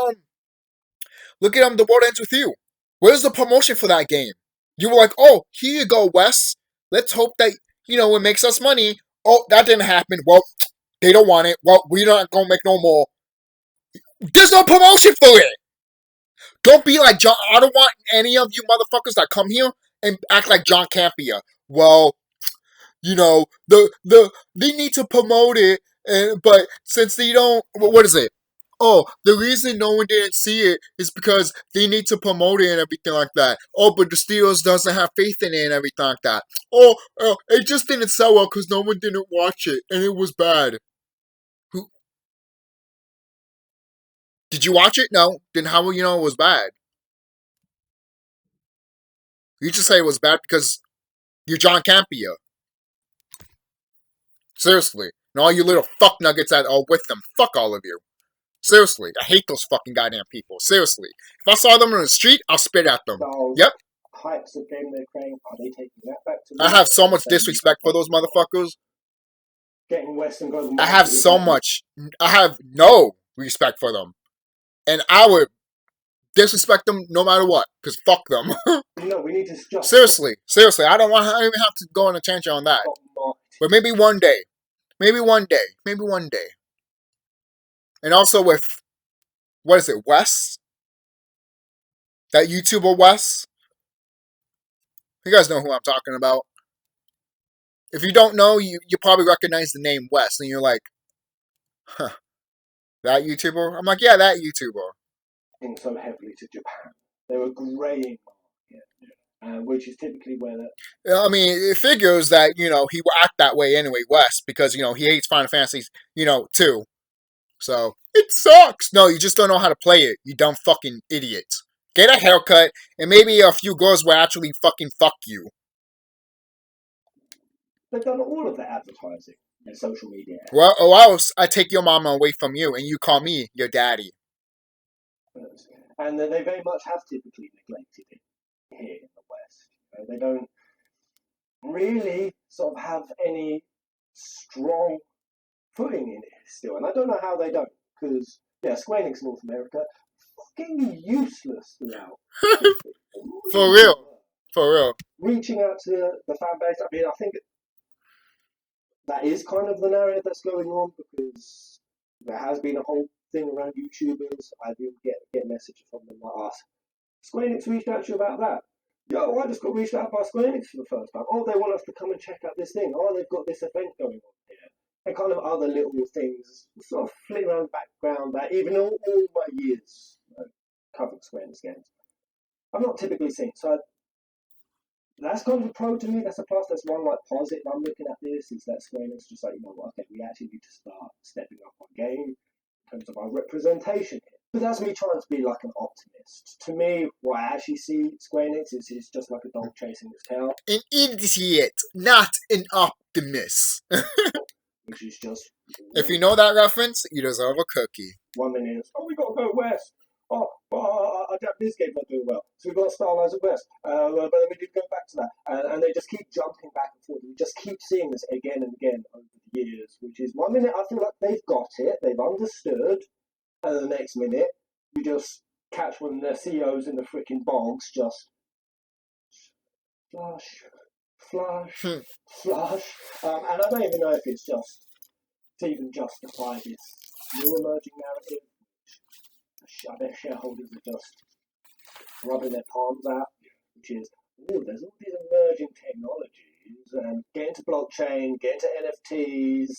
The World Ends With You. Where's the promotion for that game? You were like, oh, here you go, Wes. Let's hope that, it makes us money. Oh, that didn't happen. Well, they don't want it. Well, we're not going to make no more. There's no promotion for it. Don't be like John. I don't want any of you motherfuckers that come here and act like John Campea. Well, they need to promote it, but since they don't, what is it? Oh, the reason no one didn't see it is because they need to promote it and everything like that. Oh, but the Steelers doesn't have faith in it and everything like that. Oh, it just didn't sell well because no one didn't watch it and it was bad. Who? Did you watch it? No. Then how will you know it was bad? You just say it was bad because you're John Campea. Seriously. And all you little fuck nuggets that are with them. Fuck all of you. Seriously. I hate those fucking goddamn people. Seriously. If I saw them on the street, I'll spit at them. Yep. Hypes of game they're creating, are they taking that back to I have so much disrespect for those motherfuckers. Getting Western goes. I have so much. I have no respect for them. And I would disrespect them no matter what. Because fuck them. No, we need to just... Seriously. I don't even have to go on a tangent on that. But maybe one day. Maybe one day. And also with, what is it, Wes? That YouTuber Wes? You guys know who I'm talking about. If you don't know, you probably recognize the name Wes. And you're like, huh, that YouTuber? I'm like, yeah, that YouTuber. So heavily to Japan. They were graying market, which is typically where... I mean, it figures that, he will act that way anyway, Wes, because, he hates Final Fantasy, too. So, it sucks. No, you just don't know how to play it, you dumb fucking idiot. Get a haircut, and maybe a few girls will actually fucking fuck you. They've done all of the advertising and social media. Well, or else I take your mama away from you, and you call me your daddy. And they very much have typically neglected it here in the West. They don't really sort of have any strong footing in it still. And I don't know how they don't, because, Square Enix North America, fucking useless throughout. For real. Reaching out to the fan base, I mean, I think that is kind of the narrative that's going on, because there has been a whole thing around YouTubers. I do get messages from them like, Square Enix reached out to you about that. Yo, I just got reached out by Square Enix for the first time. Oh, they want us to come and check out this thing. Oh, they've got this event going on here. And kind of other little things sort of flitting around the background that even all my years covering Square Enix games, I've not typically seen. So that's kind of a pro to me. That's a plus. That's one positive I'm looking at this, is that Square Enix just like, okay, we actually need to start stepping up our game in terms of our representation here. But that's me trying to be like an optimist. To me, what I actually see Square Enix is just like a dog chasing its tail. An idiot, not an optimist. Which is just... If you know that reference, you deserve a cookie. 1 minute, we got to go west. Our Japanese game's not doing well, so we've got to stylize it west. But then we need to go back to that. And they just keep jumping back and forth. We just keep seeing this again and again over the years, which is 1 minute I feel like they've got it, they've understood, and the next minute you just catch one of their CEOs in the freaking bogs just flush. And I don't even know if it's just to even justify this new emerging narrative. I bet shareholders are just rubbing their palms out, which is, there's all these emerging technologies, and get into blockchain, get into NFTs,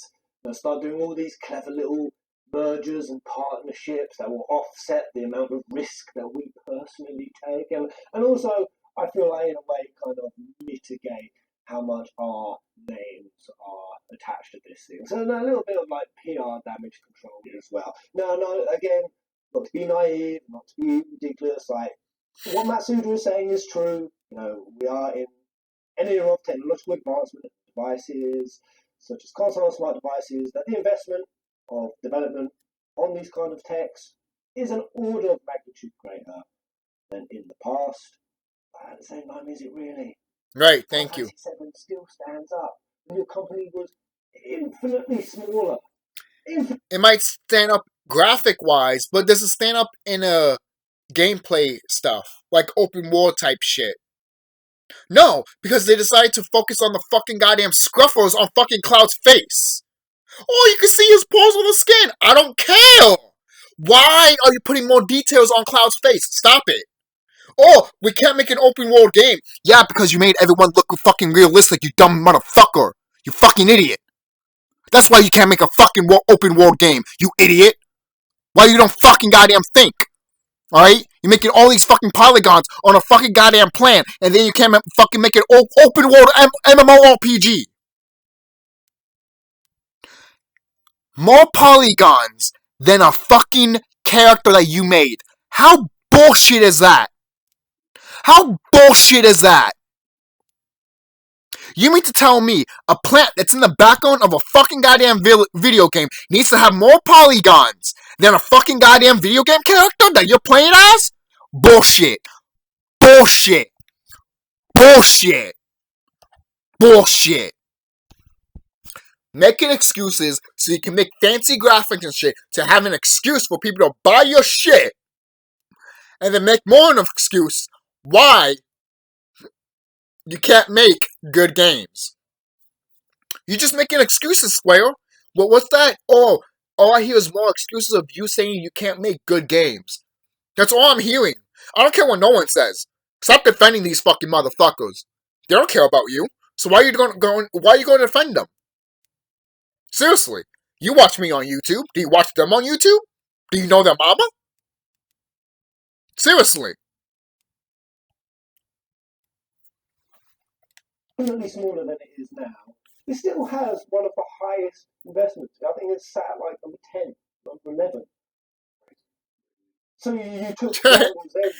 and start doing all these clever little mergers and partnerships that will offset the amount of risk that we personally take, and also I feel like in a way kind of mitigate how much our names are attached to this thing. So a little bit of like PR damage control as well. No, again, not to be naive, not to be ridiculous. Like what Matsuda is saying is true. We are in an era of technological advancement of devices, such as console and smart devices, that the investment of development on these kind of techs is an order of magnitude greater than in the past. But at the same time, is it really? Right, thank you. 7 still stands up. Your company was infinitely smaller. It might stand up graphic-wise, but does it stand up in a gameplay stuff? Like open world type shit? No, because they decided to focus on the fucking goddamn scruffles on fucking Cloud's face. Oh, you can see his pores on the skin. I don't care. Why are you putting more details on Cloud's face? Stop it. Oh, we can't make an open world game. Yeah, because you made everyone look fucking realistic, you dumb motherfucker. You fucking idiot. That's why you can't make a fucking open world game, you idiot. Why you don't fucking goddamn think? Alright? You're making all these fucking polygons on a fucking goddamn plan, and then you can't fucking make an open world MMORPG. More polygons than a fucking character that you made. How bullshit is that? How bullshit is that? You mean to tell me a plant that's in the background of a fucking goddamn video game needs to have more polygons than a fucking goddamn video game character that you're playing as? Bullshit. Bullshit. Bullshit. Bullshit. Making excuses so you can make fancy graphics and shit to have an excuse for people to buy your shit. And then make more of an excuse why you can't make good games. You're just making excuses, Square. Well, what's that? Oh, all I hear is more excuses of you saying you can't make good games. That's all I'm hearing. I don't care what no one says. Stop defending these fucking motherfuckers. They don't care about you. So why are you going to defend them? Seriously. You watch me on YouTube. Do you watch them on YouTube? Do you know their mama? Seriously. Definitely smaller than it is now. It still has one of the highest investments. I think it's sat at like number 10, number 11. So you took gambles there.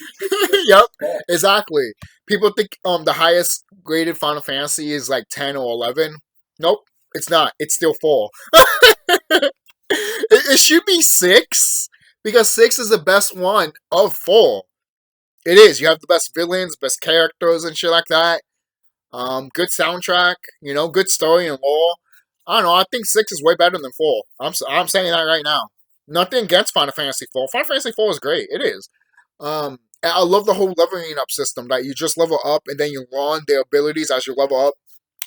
Yep, exactly. People think the highest graded Final Fantasy is like 10 or 11. Nope, it's not. It's still 4. It should be 6 because 6 is the best one of 4. It is. You have the best villains, best characters, and shit like that. Good soundtrack. You know, good story and lore. I don't know. I think 6 is way better than 4. I'm saying that right now. Nothing against Final Fantasy 4. Final Fantasy 4 is great. It is. I love the whole leveling up system that you just level up and then you learn their abilities as you level up.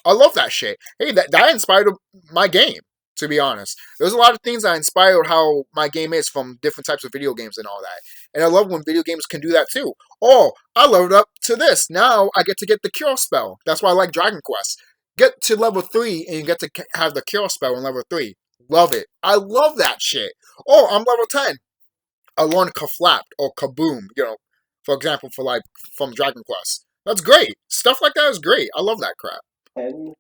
I love that shit. Hey, that inspired my game, to be honest. There's a lot of things that inspired how my game is from different types of video games and all that. And I love when video games can do that too. Oh, I leveled up to this. Now I get to get the cure spell. That's why I like Dragon Quest. Get to level 3 and you get to have the cure spell in level 3. Love it. I love that shit. Oh, I'm level 10. I learned Kaflapped or Kaboom, you know, for example, from Dragon Quest. That's great. Stuff like that is great. I love that crap. And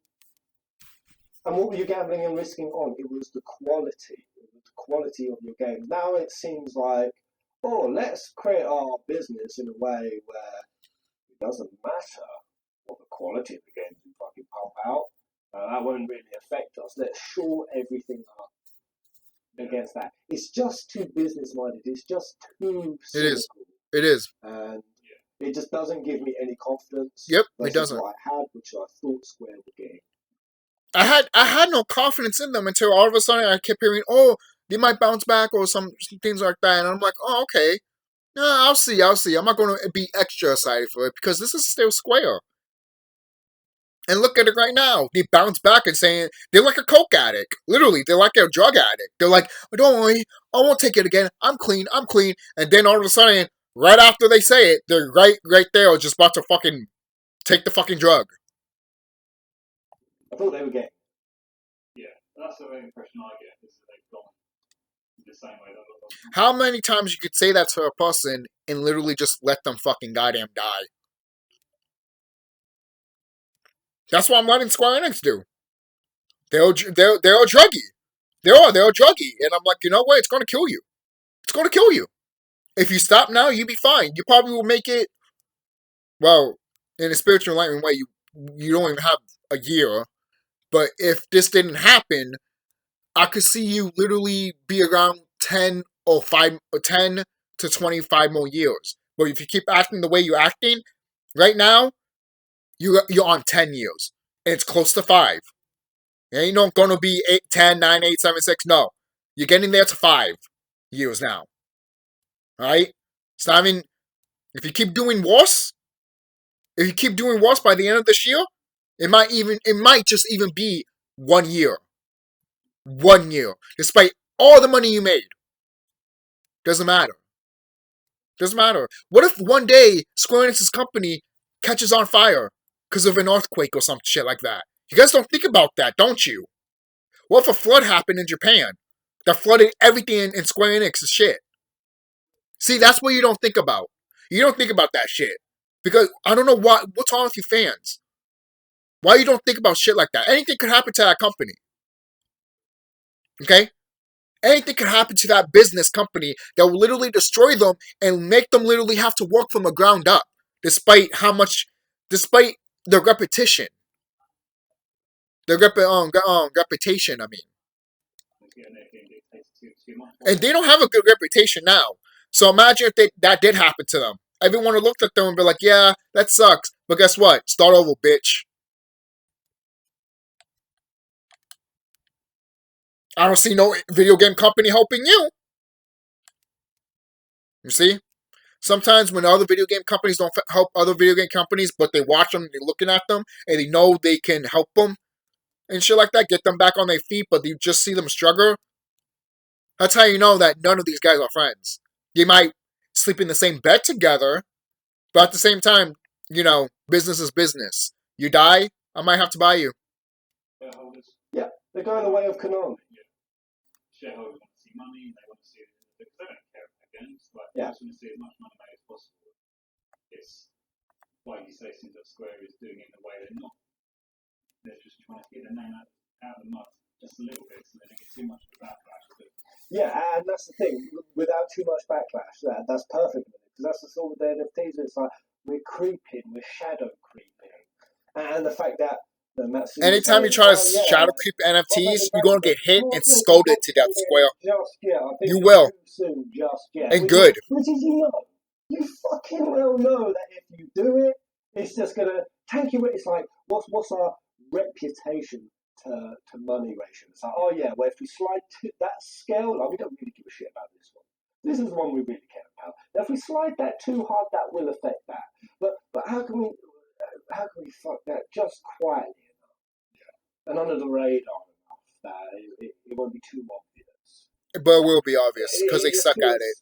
what were you gambling and risking on? It was the quality. It was the quality of your game. Now it seems like, oh, let's create our business in a way where it doesn't matter what the quality of the games we fucking pump out. That won't really affect us. Let's shore everything up against that. It's just too business-minded. It's just too cynical. It is. And it just doesn't give me any confidence. Yep, it doesn't. What I had, which I thought Square would get. I had no confidence in them until all of a sudden I kept hearing, oh, they might bounce back or some things like that. And I'm like, oh, okay. Yeah, I'll see. I'm not going to be extra excited for it because this is still Square. And look at it right now. They bounce back and saying they're like a coke addict. Literally, they're like a drug addict. They're like, oh, don't worry, I won't take it again. I'm clean. And then all of a sudden, right after they say it, they're right there just about to fucking take the fucking drug. I thought they were getting. Yeah, that's the impression I get. Is that they've gone the same way that How many times you could say that to a person and literally just let them fucking goddamn die? That's what I'm letting Square Enix do. They're a druggie. They're a druggie. And I'm like, you know what? It's going to kill you. It's going to kill you. If you stop now, you'll be fine. You probably will make it, well, in a spiritual enlightenment way, you don't even have a year. But if this didn't happen, I could see you literally be around 10 to 25 more years. But if you keep acting the way you're acting, right now, you're on 10 years. And it's close to 5. It ain't not going to be 8, 10, 9, 8, 7, 6. No. You're getting there to 5 years now. Alright? It's not even... If you keep doing worse... by the end of this year, it might just even be 1 year. 1 year. Despite all the money you made. Doesn't matter. Doesn't matter. What if one day Square Enix's company catches on fire because of an earthquake or some shit like that? You guys don't think about that, don't you? What if a flood happened in Japan that flooded everything in Square Enix's shit? See, that's what you don't think about. You don't think about that shit. Because I don't know what's wrong with you fans. Why you don't think about shit like that? Anything could happen to that company. Okay? Anything could happen to that business company that will literally destroy them and make them literally have to work from the ground up. Despite their repetition. Their reputation, I mean. And they don't have a good reputation now. So imagine if that did happen to them. Everyone would look at them and be like, yeah, that sucks. But guess what? Start over, bitch. I don't see no video game company helping you. You see? Sometimes when other video game companies don't help other video game companies, but they watch them, they're looking at them, and they know they can help them, and shit like that, get them back on their feet, but you just see them struggle, that's how you know that none of these guys are friends. They might sleep in the same bed together, but at the same time, business is business. You die, I might have to buy you. Yeah, they're going the way of Konami. Shareholders want to see money, they want to see it, because they don't care about games. Like, yeah. They just want to see as much money made as possible. It's like you say, since Square is doing it in a way they're not. They're just trying to get their name out of the mud just a little bit, so they don't get too much of a backlash. Yeah, and that's the thing. Without too much backlash, that's perfect. Because that's the sort of the NFTs. It's like we're creeping, we're shadow creeping, and the fact that. Anytime you try to shadow creep NFTs, you're going to get hit and scolded to death, Square. You will. And good. Which is, you fucking well know that if you do it, it's just going to tank you. It's like, what's our reputation to money ratio? It's like, oh yeah, well, if we slide to that scale, like, we don't really give a shit about this one. This is the one we really care about. Now, if we slide that too hard, that will affect that. But how can we fuck that just quietly enough, and under the radar enough that it won't be too obvious? But it will be obvious because they suck at it.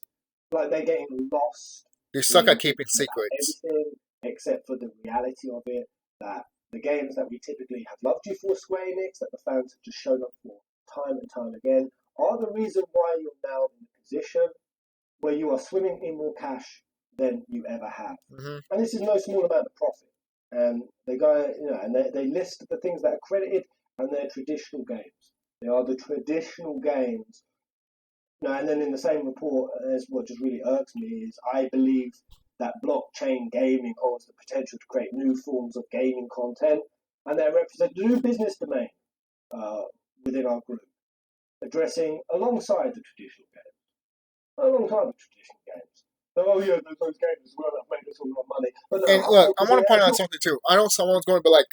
Like they're getting lost. They suck at keeping secrets. Everything except for the reality of it, that the games that we typically have loved you for, Square Enix, that the fans have just shown up for time and time again, are the reason why you're now in a position where you are swimming in more cash than you ever have. Mm-hmm. And this is no small amount of profit. And they go, and they list the things that are credited, and they're traditional games. They are the traditional games. And then in the same report, what just really irks me is I believe that blockchain gaming holds the potential to create new forms of gaming content, and they represent a new business domain within our group, addressing alongside the traditional games. Alongside the traditional games. Oh yeah, there's those games as well that made us all our money. But and look, I want to point out something too. I know someone's going to be like,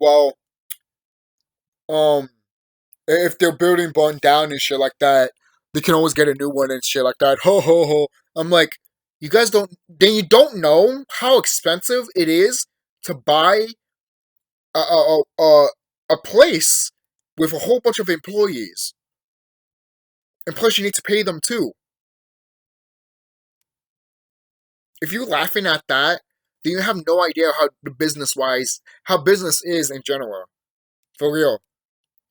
well, if their building burned down and shit like that, they can always get a new one and shit like that. Ho ho ho. I'm like, you don't know how expensive it is to buy a place with a whole bunch of employees. And plus you need to pay them too. If you're laughing at that, then you have no idea how business is in general. For real.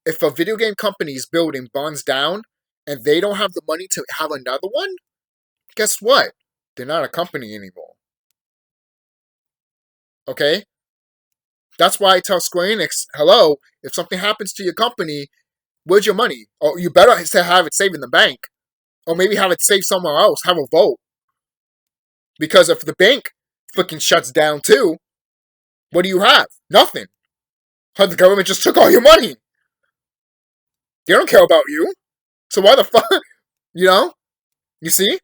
If a video game company's building burns down and they don't have the money to have another one, guess what? They're not a company anymore. Okay? That's why I tell Square Enix, hello, if something happens to your company, where's your money? Or you better have it saved in the bank. Or maybe have it saved somewhere else. Have a vote. Because if the bank fucking shuts down too, what do you have? Nothing. The government just took all your money. They don't care about you. So why the fuck? You see?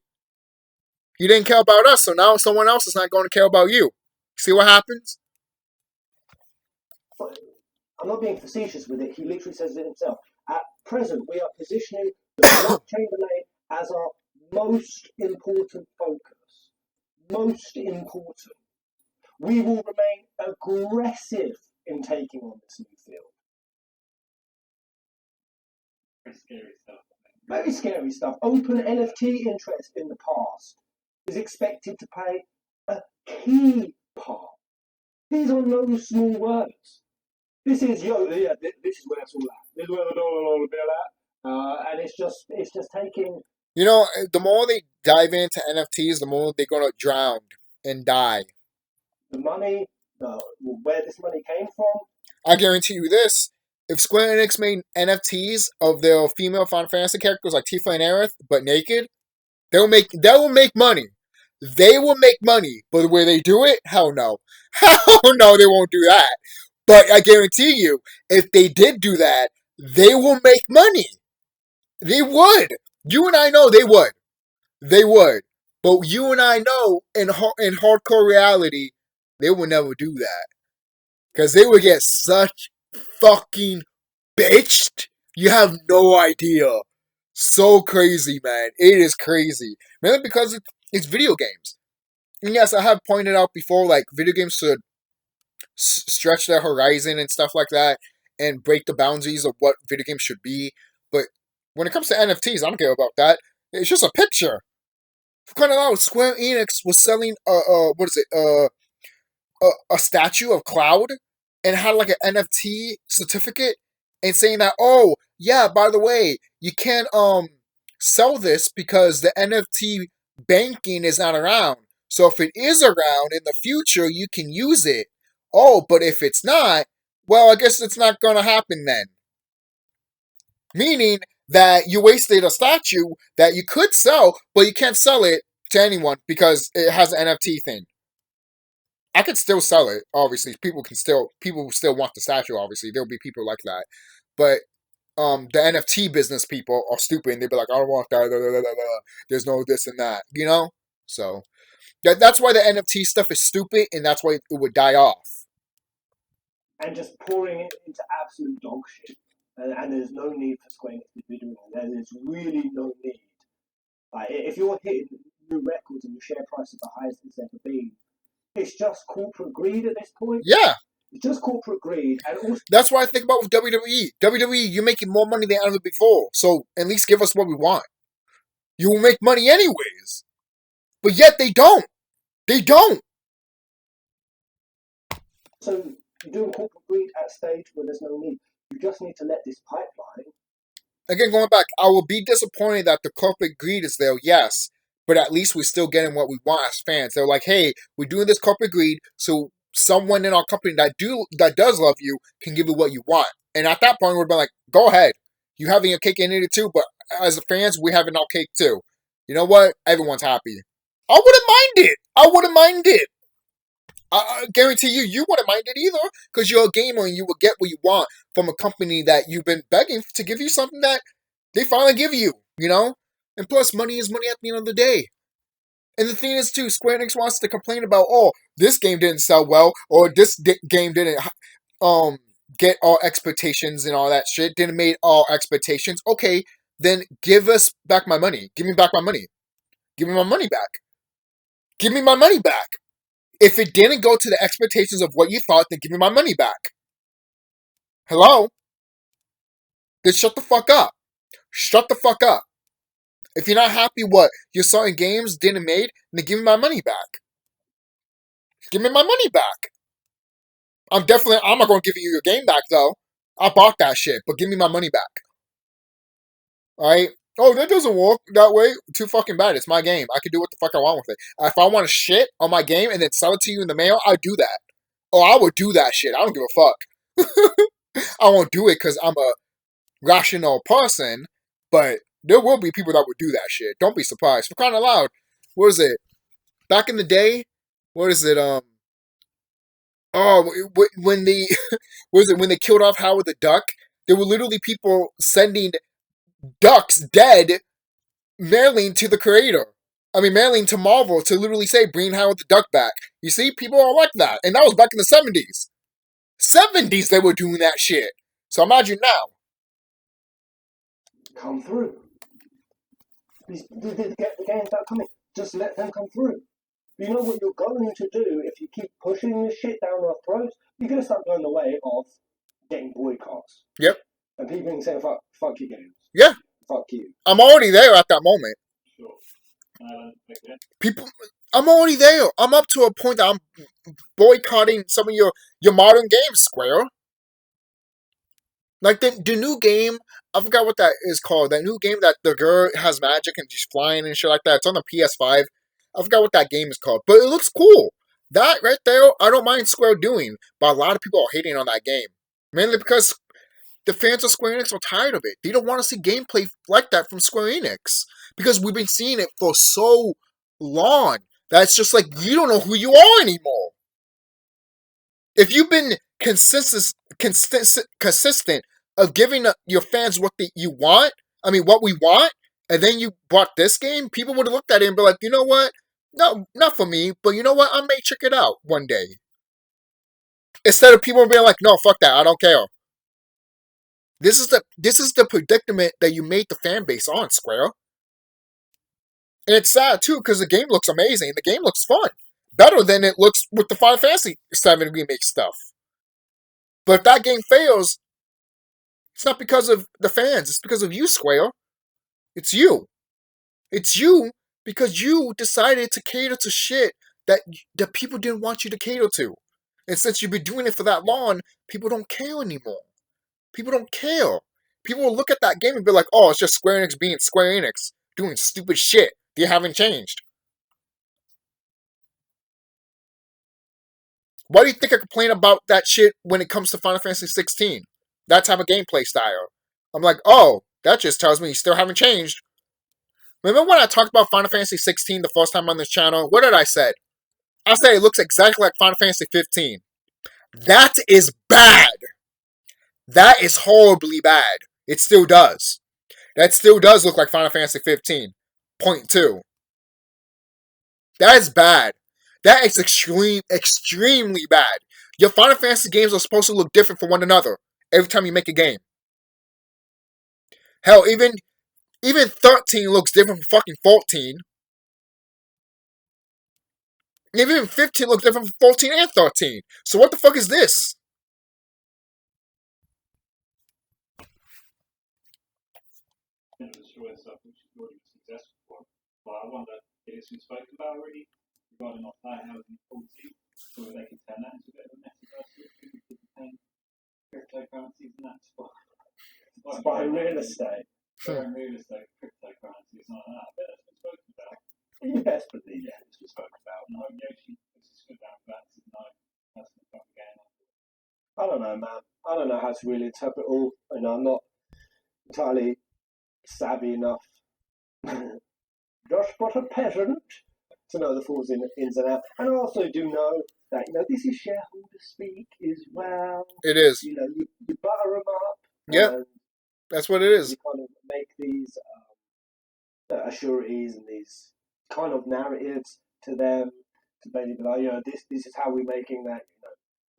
You didn't care about us, so now someone else is not going to care about you. See what happens? I'm not being facetious with it. He literally says it himself. At present, we are positioning the blockchain domain as our most important focus. Most important. We will remain aggressive in taking on this new field. Very scary stuff. Very scary stuff. Open NFT interest in the past is expected to play a key part. These are no small words. This is this is where it's all at. This is where the dollar bill at. And it's just taking. You know, the more they dive into NFTs, the more they're gonna drown and die. The money, where this money came from. I guarantee you this: if Square Enix made NFTs of their female Final Fantasy characters like Tifa and Aerith, but naked, they will make money. They will make money, but the way they do it, hell no. Hell no, they won't do that. But I guarantee you, if they did do that, they will make money. They would. You and I know they would. They would. But you and I know in hardcore reality, they would never do that. Because they would get such fucking bitched. You have no idea. So crazy, man. It is crazy. Mainly because it's video games. And yes, I have pointed out before, like, video games should stretch their horizon and stuff like that and break the boundaries of what video games should be. But when it comes to NFTs, I don't care about that. It's just a picture. For crying out loud, Square Enix was selling a statue of Cloud and had like an NFT certificate and saying that, oh yeah, by the way, you can't sell this because the NFT banking is not around. So if it is around in the future, you can use it. Oh, but if it's not, well, I guess it's not gonna happen then. Meaning that you wasted a statue that you could sell, but you can't sell it to anyone because it has an NFT thing. I could still sell it, obviously. People still want the statue, obviously. There'll be people like that. But the NFT business people are stupid and they'll be like, I don't want that, blah, blah, blah, blah. There's no this and that, you know? So that's why the NFT stuff is stupid and that's why it would die off. And just pouring it into absolute dog shit. And there's no need for Square Enix to be doing that. There's really no need. Like, if you're hitting new records and your share price is the highest it's ever been, it's just corporate greed at this point. Yeah. It's just corporate greed. And also, that's what I think about with WWE. WWE, you're making more money than ever before. So at least give us what we want. You will make money anyways. But yet they don't. They don't. So you're doing corporate greed at a stage where there's no need. You just need to let this pipeline. Again, going back, I will be disappointed that the corporate greed is there, yes. But at least we're still getting what we want as fans. They're like, hey, we're doing this corporate greed, so someone in our company that does love you can give you what you want. And at that point, we'd be like, go ahead. You having your cake and eat it too, but as fans, we having our cake too. You know what? Everyone's happy. I wouldn't mind it. I wouldn't mind it. I guarantee you wouldn't mind it either, because you're a gamer and you will get what you want from a company that you've been begging to give you something that they finally give you, you know? And plus, money is money at the end of the day. And the thing is, too, Square Enix wants to complain about, oh, this game didn't sell well, or this game didn't get all expectations and all that shit, didn't meet all expectations. Okay, then give us back my money. Give me back my money. Give me my money back. Give me my money back. If it didn't go to the expectations of what you thought, then give me my money back. Hello? Then shut the fuck up. Shut the fuck up. If you're not happy what your certain games didn't make, then give me my money back. Give me my money back. I'm not going to give you your game back, though. I bought that shit, but give me my money back. Alright? Oh, that doesn't work that way. Too fucking bad. It's my game. I can do what the fuck I want with it. If I want to shit on my game and then sell it to you in the mail, I'd do that. Oh, I would do that shit. I don't give a fuck. I won't do it because I'm a rational person, but there will be people that would do that shit. Don't be surprised. For crying out loud, what is it? Back in the day, what is it? When they, when they killed off Howard the Duck, there were literally people sending ducks dead, mailing to the creator. Mailing to Marvel to literally say, bring Howard the Duck back. You see, people are like that. And that was back in the 70s. 70s they were doing that shit. So imagine now. Come through. The games that are coming, just let them come through. You know what you're going to do if you keep pushing this shit down our throats? You're going to start going the way of getting boycotts. Yep. And people saying, fuck your games. Yeah. fuck you. I'm already there at that moment. Sure. Okay. People, I'm already there. I'm up to a point that I'm boycotting some of your modern games, Square. Like the new game, I forgot what that is called. That new game that the girl has magic and she's flying and shit like that. It's on the PS5. I forgot what that game is called, but it looks cool. That right there, I don't mind Square doing, but a lot of people are hating on that game. Mainly because the fans of Square Enix are tired of it. They don't want to see gameplay like that from Square Enix. Because we've been seeing it for so long that it's just like, you don't know who you are anymore. If you've been consistent of giving your fans what you want, what we want, and then you bought this game, people would have looked at it and be like, you know what? No, not for me, but you know what? I may check it out one day. Instead of people being like, no, fuck that, I don't care. This is the predicament that you made the fan base on, Square. And it's sad too, because the game looks amazing. The game looks fun. Better than it looks with the Final Fantasy VII Remake stuff. But if that game fails, it's not because of the fans. It's because of you, Square. It's you. It's you because you decided to cater to shit that people didn't want you to cater to. And since you've been doing it for that long, people don't care anymore. People don't care. People will look at that game and be like, oh, it's just Square Enix being Square Enix, doing stupid shit. They haven't changed. Why do you think I complain about that shit when it comes to Final Fantasy 16? That type of gameplay style. I'm like, oh, that just tells me you still haven't changed. Remember when I talked about Final Fantasy 16 the first time on this channel? What did I say? I said it looks exactly like Final Fantasy 15. That is bad. That is horribly bad. It still does. That still does look like Final Fantasy 15. Point 2. That is bad. That is extremely bad. Your Final Fantasy games are supposed to look different from one another every time you make a game. Hell, even 13 looks different from fucking 14. Even 15 looks different from 14 and 13. So what the fuck is this? Destroy stuff which is already successful for. But I wonder if it's been spoken about already regarding off that how it's policy, so they can turn that into a bit of a metaverse where people could obtain cryptocurrencies and that spot. Buying real estate. Buying real estate, cryptocurrencies, like that. I bet that's been spoken about. You best believe it's been spoken about. And I hope Yoshi puts his foot down for that and no, that's the fucking game. I don't know, man. I don't know how to really interpret all. I'm not entirely savvy enough, just but a peasant, to know the full ins and outs. And I also do know that this is shareholder speak as well. It is. You butter them up. Yeah, that's what it is. You kind of make these assurities and these kind of narratives to them to basically be like, this is how we're making that.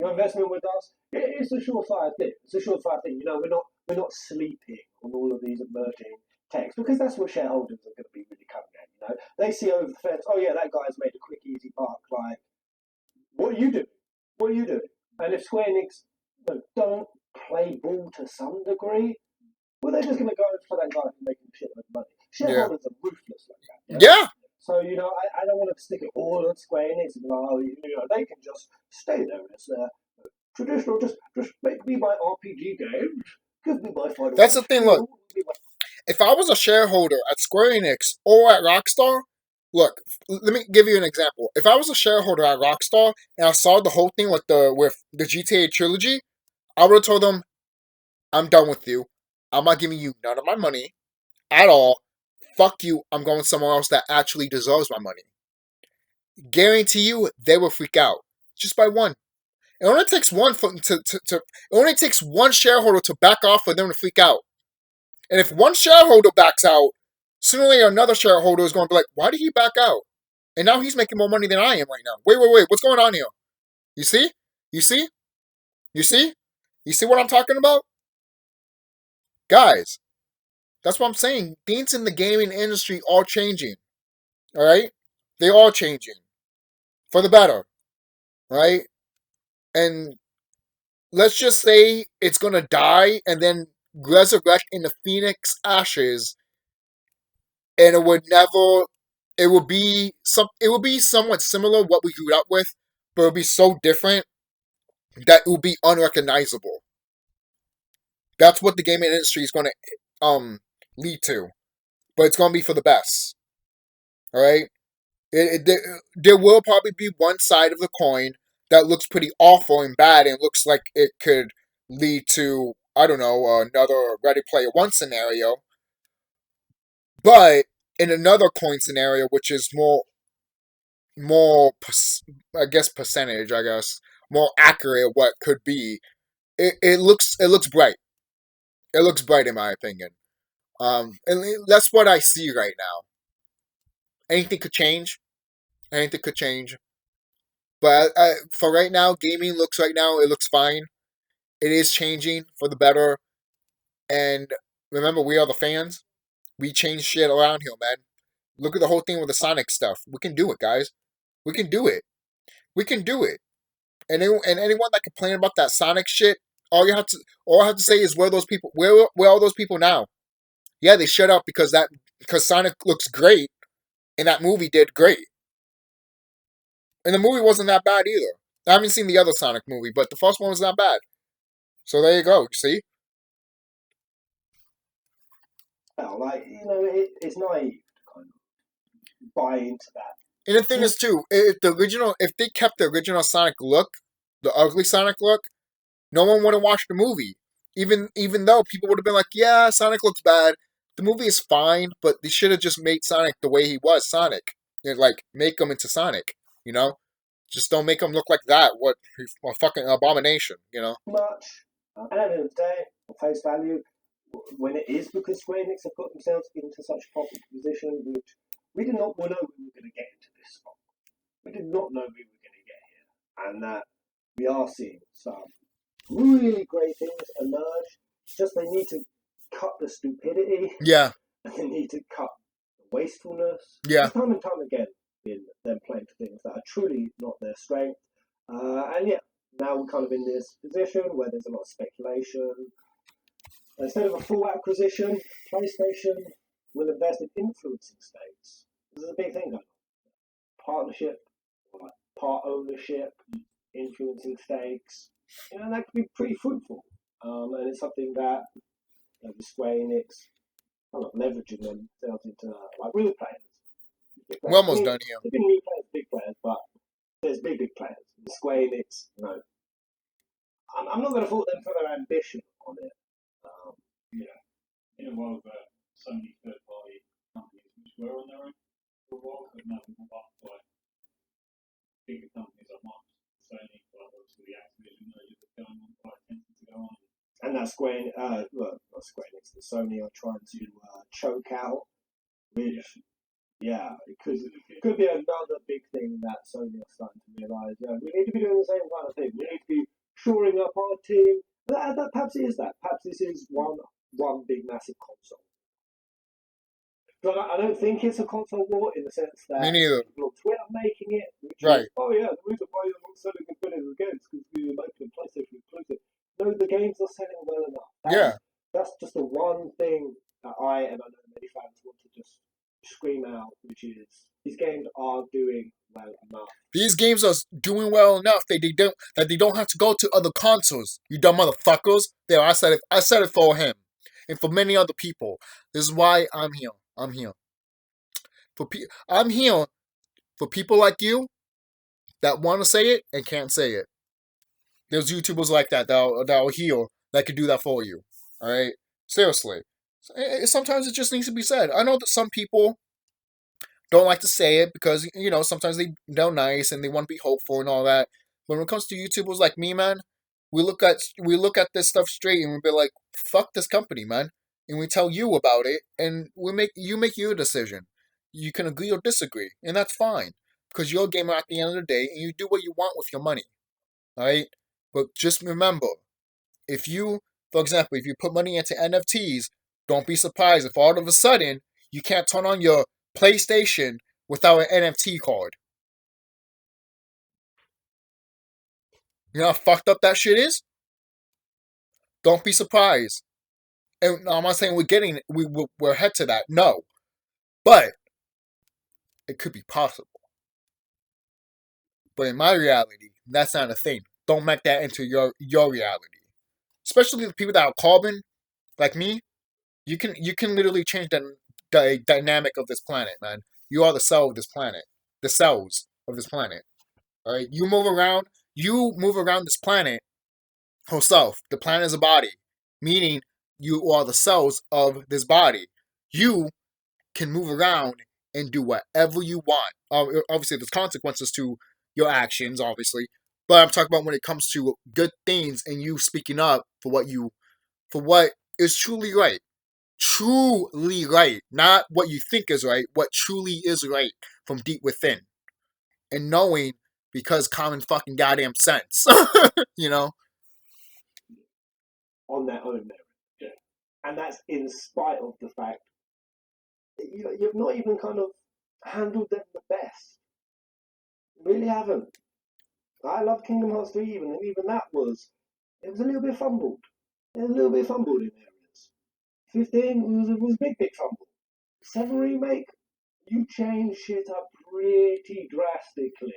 Your investment with us, it's a surefire thing. It's a surefire thing. We're not sleeping on all of these emerging techs because that's what shareholders are going to be really coming at. They see over the fence. Oh yeah, that guy's made a quick, easy buck. Like, what are you doing? What are you doing? And if Square Enix don't play ball to some degree, well, they're just going to go for that guy who's making shit of money. Shareholders are ruthless like that. Yeah. So, I don't want to stick it all on Square Enix and be like, they can just stay there as their traditional, just make me my RPG game, give me my Final That's the thing, look. If I was a shareholder at Square Enix or at Rockstar, look, let me give you an example. If I was a shareholder at Rockstar and I saw the whole thing with the GTA trilogy, I would have told them, I'm done with you. I'm not giving you none of my money at all. Fuck you, I'm going somewhere else that actually deserves my money. Guarantee you, they will freak out. Just by one. It only takes one it only takes one shareholder to back off for them to freak out. And if one shareholder backs out, sooner or later another shareholder is going to be like, why did he back out? And now he's making more money than I am right now. Wait, what's going on here? You see? You see? You see? You see what I'm talking about? Guys, that's what I'm saying. Things in the gaming industry are changing. Alright? They are changing. For the better. Right? And let's just say it's going to die and then resurrect in the Phoenix ashes, and it would never. It would be somewhat similar what we grew up with, but it would be so different that it would be unrecognizable. That's what the gaming industry is going to lead to, but it's going to be for the best. All right. There will probably be one side of the coin that looks pretty awful and bad and looks like it could lead to, I don't know, another Ready Player One scenario. But in another coin scenario, which is more, I guess, percentage, more accurate what could be, it looks bright. It looks bright in my opinion. And that's what I see right now. Anything could change. Anything could change. But for right now, gaming looks right now, it looks fine. It is changing for the better. And remember, we are the fans. We change shit around here, man. Look at the whole thing with the Sonic stuff. We can do it, guys. We can do it. We can do it. And anyone that complain about that Sonic shit, all I have to say is where are those people? Where are those people now? Yeah, they shut up because Sonic looks great, and that movie did great. And the movie wasn't that bad either. I haven't seen the other Sonic movie, but the first one was not bad. So there you go. See? Well, it's naive to kind of buy into that. And the thing is too, if they kept the original Sonic look, the ugly Sonic look, no one would have watched the movie. Even though people would have been like, yeah, Sonic looks bad. The movie is fine, but they should have just made Sonic the way he was, Sonic. Like, make him into Sonic, you know? Just don't make him look like that. What a fucking abomination, you know? Much. And at the end of the day, on face value, when it is because Square Enix have put themselves into such a popular position, which we did not know we were going to get into this spot. We did not know we were going to get here. And that we are seeing some really great things emerge. Just they need to cut the stupidity. Yeah. They need to cut the wastefulness. Yeah. There's time and time again in them playing to things that are truly not their strength. And yeah, now we're kind of in this position where there's a lot of speculation. Instead of a full acquisition, PlayStation will invest in influencing stakes. This is a big thing going on. Partnership, like part ownership, influencing stakes. That could be pretty fruitful. And it's something that the Square Enix kind of leveraging themselves into like real players. We're almost done here. There's been new players, big players, but there's big players. The Square Enix, I'm not going to fault them for their ambition on it. In a world where so many third-party companies which were on their own for a while could now be bought by bigger companies like Microsoft, Sony, but obviously the Activision merger that's going on, quite tempted to go on. And that's not Square Enix, the Sony are trying to choke out, which, it could be another big thing that Sony are starting to realise. We need to be doing the same kind of thing. We need to be shoring up our team. That perhaps it is that. Perhaps this is one big massive console. But I don't think it's a console war in the sense that people on Twitter are making it, which is, the reason why you're not selling as good as the games because you're making a PlayStation exclusive. No, the games are selling well enough. That's just the one thing that I know many fans want to just scream out, which is these games are doing well enough. These games are doing well enough that they don't have to go to other consoles. You dumb motherfuckers. There, I said it for him. And for many other people. This is why I'm here. I'm here. I'm here for people like you that want to say it and can't say it. There's YouTubers like that that'll heal, that can do that for you. Alright? Seriously. Sometimes it just needs to be said. I know that some people don't like to say it because, sometimes they're nice and they want to be hopeful and all that. But when it comes to YouTubers like me, man, we look at this stuff straight and we be like, fuck this company, man. And we tell you about it and you make your decision. You can agree or disagree, and that's fine. Because you're a gamer at the end of the day and you do what you want with your money. Alright? But just remember, for example, if you put money into NFTs, don't be surprised if all of a sudden you can't turn on your PlayStation without an NFT card. You know how fucked up that shit is? Don't be surprised. And I'm not saying we're head to that. No, but it could be possible. But in my reality, that's not a thing. Don't make that into your reality. Especially the people that are carbon, like me. You can literally change the dynamic of this planet, man. You are the cell of this planet. The cells of this planet. Alright? You move around this planet herself. The planet is a body. Meaning you are the cells of this body. You can move around and do whatever you want. Obviously, there's consequences to your actions, obviously. But I'm talking about when it comes to good things and you speaking up for what is truly right. Truly right. Not what you think is right, what truly is right from deep within. And knowing because common fucking goddamn sense. You know? On their own merit. Yeah. And that's in spite of the fact that you've not even kind of handled them the best. You really haven't. I love Kingdom Hearts 3 even, and even that was a little bit fumbled. It was a little bit fumbled in areas. 15 was a big fumble. 7 Remake, you change shit up pretty drastically.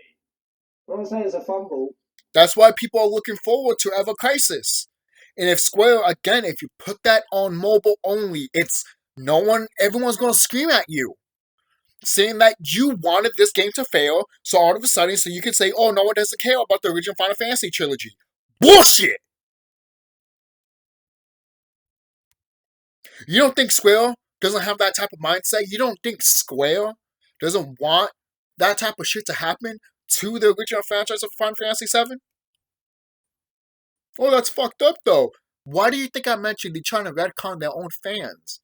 When I say it's a fumble, that's why people are looking forward to Ever Crisis. And if Square, again, if you put that on mobile only, everyone's gonna scream at you. Saying that you wanted this game to fail, so all of a sudden, so you can say, oh, no one doesn't care about the original Final Fantasy trilogy. Bullshit! You don't think Square doesn't have that type of mindset? You don't think Square doesn't want that type of shit to happen to the original franchise of Final Fantasy VII? Oh, that's fucked up, though. Why do you think I mentioned they're trying to retcon their own fans?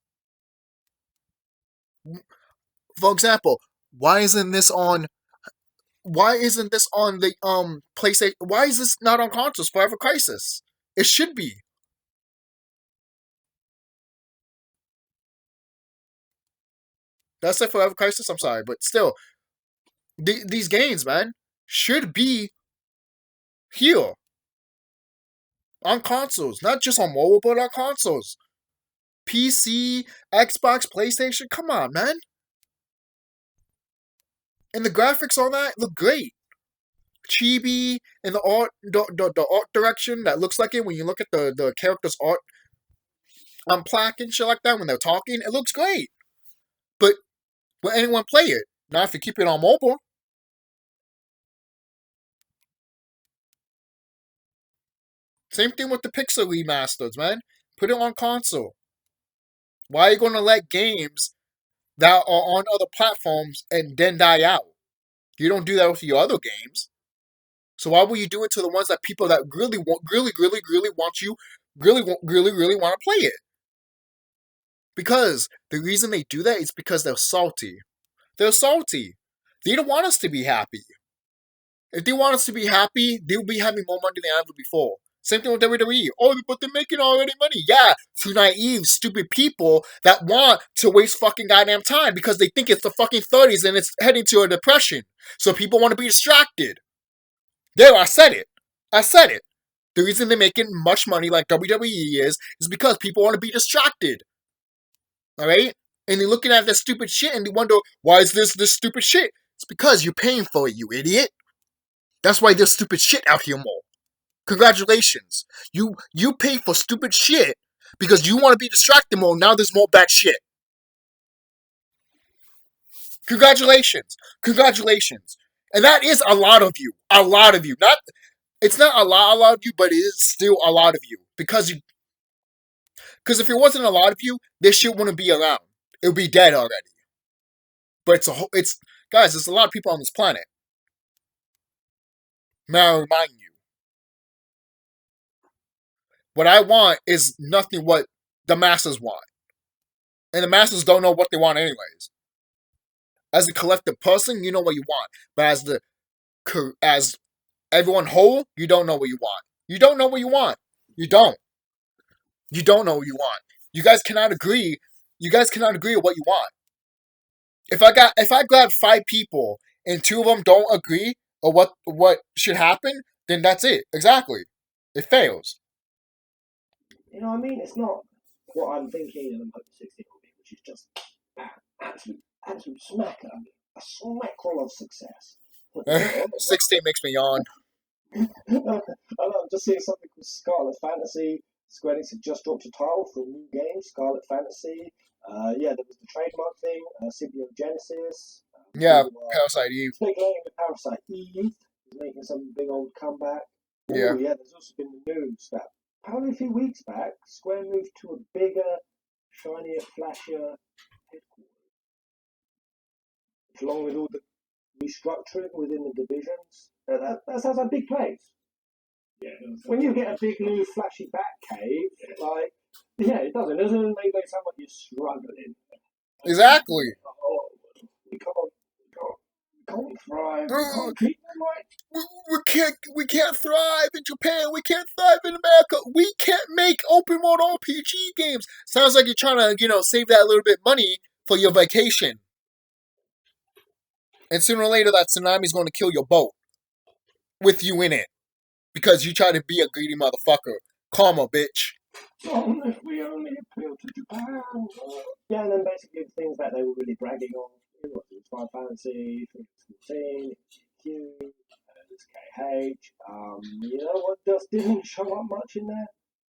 For example, why isn't this on the PlayStation? Why is this not on consoles for Ever Crisis? It should be. That's it for Ever Crisis. I'm sorry, but still, these games, man, should be here on consoles, not just on mobile, but on consoles. PC, Xbox, PlayStation. Come on, man. And the graphics on that look great. Chibi and the art direction that looks like it when you look at the character's art plaque and shit like that when they're talking, it looks great. But will anyone play it? Not if you keep it on mobile. Same thing with the Pixel remasters, man. Put it on console. Why are you gonna let games that are on other platforms and then die out? You don't do that with your other games. So why will you do it to the ones that people that really want to play it? Because the reason they do that is because they're salty. They're salty. They don't want us to be happy. If they want us to be happy, they'll be having more money than ever before. Same thing with WWE. Oh, but they're making already money. Yeah, to naive, stupid people that want to waste fucking goddamn time because they think it's the fucking 30s and it's heading to a depression. So people want to be distracted. There, I said it. The reason they're making much money like WWE is because people want to be distracted. Alright? And they're looking at this stupid shit and they wonder, why is this stupid shit? It's because you're paying for it, you idiot. That's why there's stupid shit out here more. Congratulations. You pay for stupid shit because you want to be distracted more. Now there's more bad shit. Congratulations. And that is a lot of you. It's not a lot of you, but it is still a lot of you. Because if it wasn't a lot of you, this shit wouldn't be around. It would be dead already. But guys, there's a lot of people on this planet. May I remind you. What I want is nothing what the masses want. And the masses don't know what they want anyways. As a collective person, you know what you want. But as everyone whole, you don't know what you want. You don't know what you want. You don't know what you want. You guys cannot agree. You guys cannot agree on what you want. If I grab 5 people and 2 of them don't agree on what should happen, then that's it. Exactly. It fails. You know what I mean? It's not what I'm thinking, and I'm hoping 16 will be, which is just absolute smacker, a smackerel of success. 16 makes me yawn. I'm just seeing something called Scarlet Fantasy. Square Enix had just dropped a title for a new game, Scarlet Fantasy. There was the trademark thing, Symbiogenesis. Yeah, Parasite Eve. Speculating with Parasite Eve is making some big old comeback. Yeah. Oh, yeah, there's also been the news that probably a few weeks back, Square moved to a bigger, shinier, flashier headquarters. Along with all the restructuring within the divisions. That sounds like a big place. Yeah, when you get a big new flashy bat cave, it doesn't. It doesn't make it sound like you're struggling. Exactly. Oh, we can't thrive. We can't keep them right. We can't thrive in Japan. We can't thrive in America. We can't make open world RPG games. Sounds like you're trying to, save that little bit of money for your vacation. And sooner or later, that tsunami's going to kill your boat with you in it because you try to be a greedy motherfucker. Karma, bitch. Oh, if we only appeal to Japan. Yeah, and then basically the things that they were really bragging on. It was Final Fantasy, 14, Q, this KH. You know what just didn't show up much in there?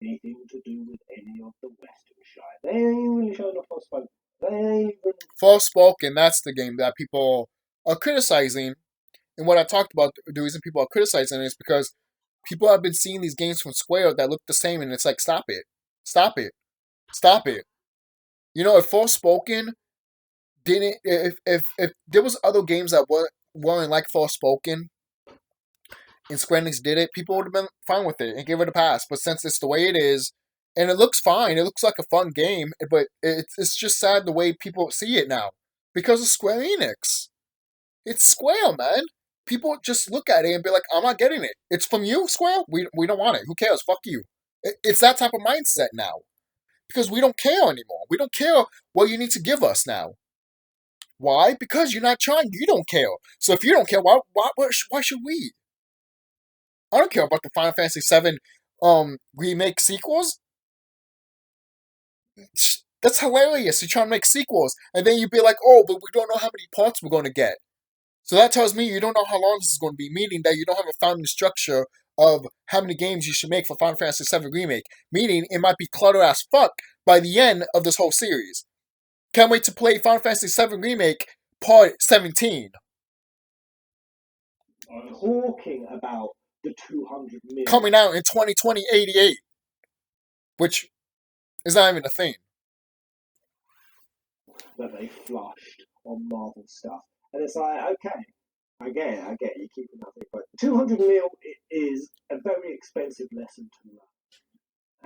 Anything to do with any of the Western shite. They ain't really showing up Forspoken. They ain't even... Forspoken, that's the game that people are criticizing. And what I talked about, the reason people are criticizing it is because people have been seeing these games from Square that look the same, and it's like, stop it. Stop it. Stop it. If Forspoken didn't... If there was other games that weren't like Forspoken, and Square Enix did it, people would have been fine with it and give it a pass. But since it's the way it is, and it looks fine, it looks like a fun game, but it's just sad the way people see it now. Because of Square Enix. It's Square, man. People just look at it and be like, I'm not getting it. It's from you, Square? We don't want it. Who cares? Fuck you. It's that type of mindset now. Because we don't care anymore. We don't care what you need to give us now. Why? Because you're not trying. You don't care. So if you don't care, why should we? I don't care about the Final Fantasy VII remake sequels. That's hilarious. You're trying to make sequels. And then you'd be like, oh, but we don't know how many parts we're going to get. So that tells me you don't know how long this is going to be, meaning that you don't have a founding structure of how many games you should make for Final Fantasy VII Remake, meaning it might be clutter as fuck by the end of this whole series. Can't wait to play Final Fantasy VII Remake Part 17. Talking about the 200 million. Coming out in 2020-88, which is not even a thing. That they flushed on Marvel stuff. And it's like, okay, I get it, you're keeping nothing, but 200 mil is a very expensive lesson to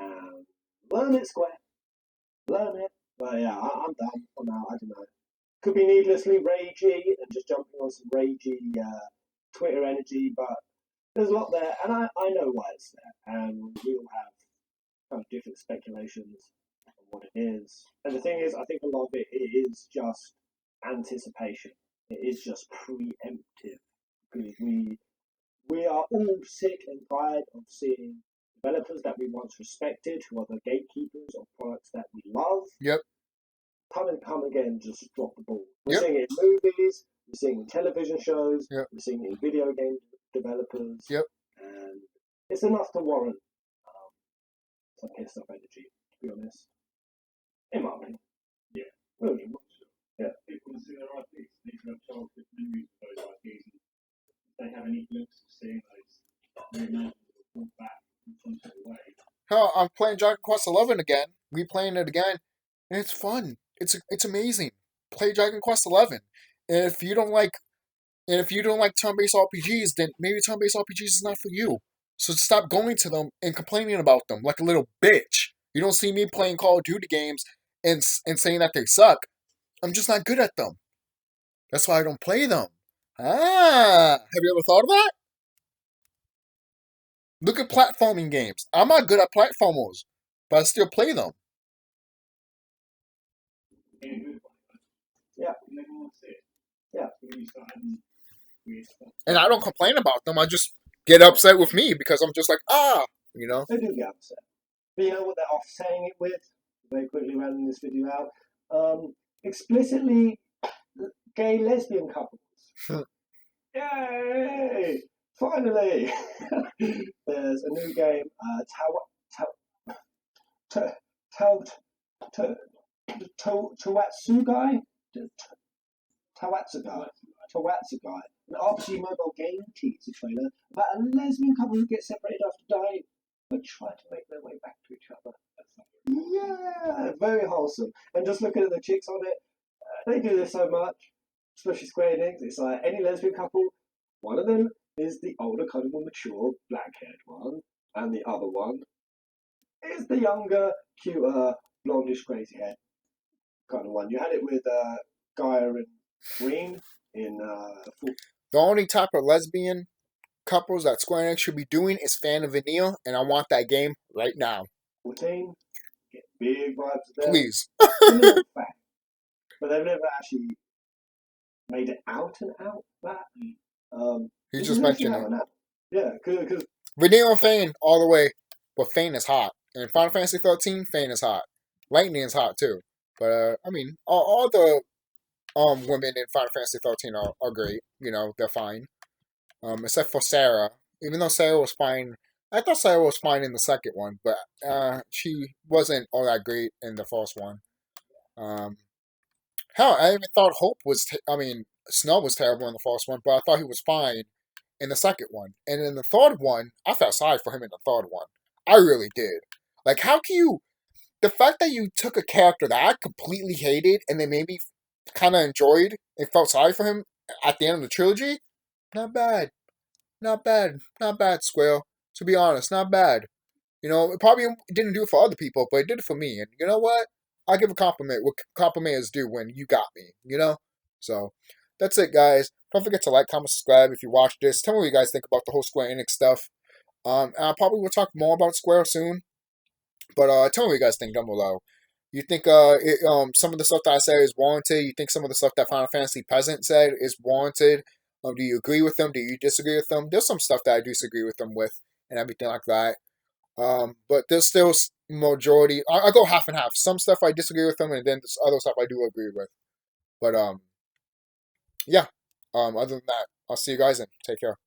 learn. Learn it, Square. Learn it. But yeah, I'm done for now, I don't know. Could be needlessly ragey and just jumping on some ragey Twitter energy, but there's a lot there, and I know why it's there, and we all have kind of different speculations on what it is. And the thing is, I think a lot of it is just anticipation. It is just preemptive, because we are all sick and tired of seeing developers that we once respected, who are the gatekeepers of products that we love. Yep. Come again, just drop the ball. We're seeing it in movies, we're seeing it in television shows, we're seeing it in video game developers. Yep. And it's enough to warrant some pissed off energy, to be honest. In my opinion. Yeah. Really much. Yeah. People want to see their IPs. They need to have childhood memories of those IPs. And if they have any glimpse of seeing those reimagined or brought back in some sort of way. Hell, I'm playing Dragon Quest 11 again, replaying it again, and it's fun. It's amazing. Play Dragon Quest 11, and if you don't like turn-based RPGs, then maybe turn-based RPGs is not for you. So stop going to them and complaining about them like a little bitch. You don't see me playing Call of Duty games and saying that they suck. I'm just not good at them. That's why I don't play them. Have you ever thought of that? Look at platforming games. I'm not good at platformers, but I still play them. Yeah. Yeah. And I don't complain about them. I just get upset with me because I'm just like, you know. They do get upset. But you know what they're offsetting it with? very quickly rounding this video out. Explicitly gay lesbian couples. Yay! Finally! There's a new game, Tawatsugai? Tawatsugai. An RPG mobile game teaser trailer about a lesbian couple who get separated after dying but try to make their way back to each other. Yeah, very wholesome. And just looking at the chicks on it, they do this so much, especially Square Enix. It's like any lesbian couple, one of them is the older, kind of more mature, black-haired one, and the other one is the younger, cuter, blondish, crazy-haired kind of one. You had it with Gaia and Green in The only type of lesbian couples that Square Enix should be doing is Fan of Vanilla, and I want that game right now. 14. Get big vibes there. Please. Similar fact, but they've never actually made it out and out that. You just mentioned it. Yeah, because Vanilla and Fane all the way, but Fane is hot. In Final Fantasy 13, Fane is hot. Lightning is hot too. But I mean, all the women in Final Fantasy 13 are great. You know, they're fine. Except for Sarah. Even though Sarah was fine, I thought Sarah was fine in the second one, but she wasn't all that great in the first one. Hell, I even thought Hope was. Snow was terrible in the first one, but I thought he was fine in the second one. And in the third one, I felt sorry for him in the third one. I really did. Like, how can you? The fact that you took a character that I completely hated and then maybe kind of enjoyed and felt sorry for him at the end of the trilogy, not bad. Not bad. Not bad, Square. To be honest, not bad. You know, it probably didn't do it for other people, but it did it for me. And you know what? I'll give a compliment. What compliment is due when you got me, you know? So, that's it, guys. Don't forget to like, comment, subscribe if you watched this. Tell me what you guys think about the whole Square Enix stuff. And I probably will talk more about Square soon. But tell me what you guys think down below. You think some of the stuff that I said is warranted? You think some of the stuff that Final Fantasy Peasant said is warranted? Do you agree with them? Do you disagree with them? There's some stuff that I disagree with them with and everything like that. But there's still majority. I go half and half. Some stuff I disagree with them, and then there's other stuff I do agree with. But yeah. Other than that, I'll see you guys and take care.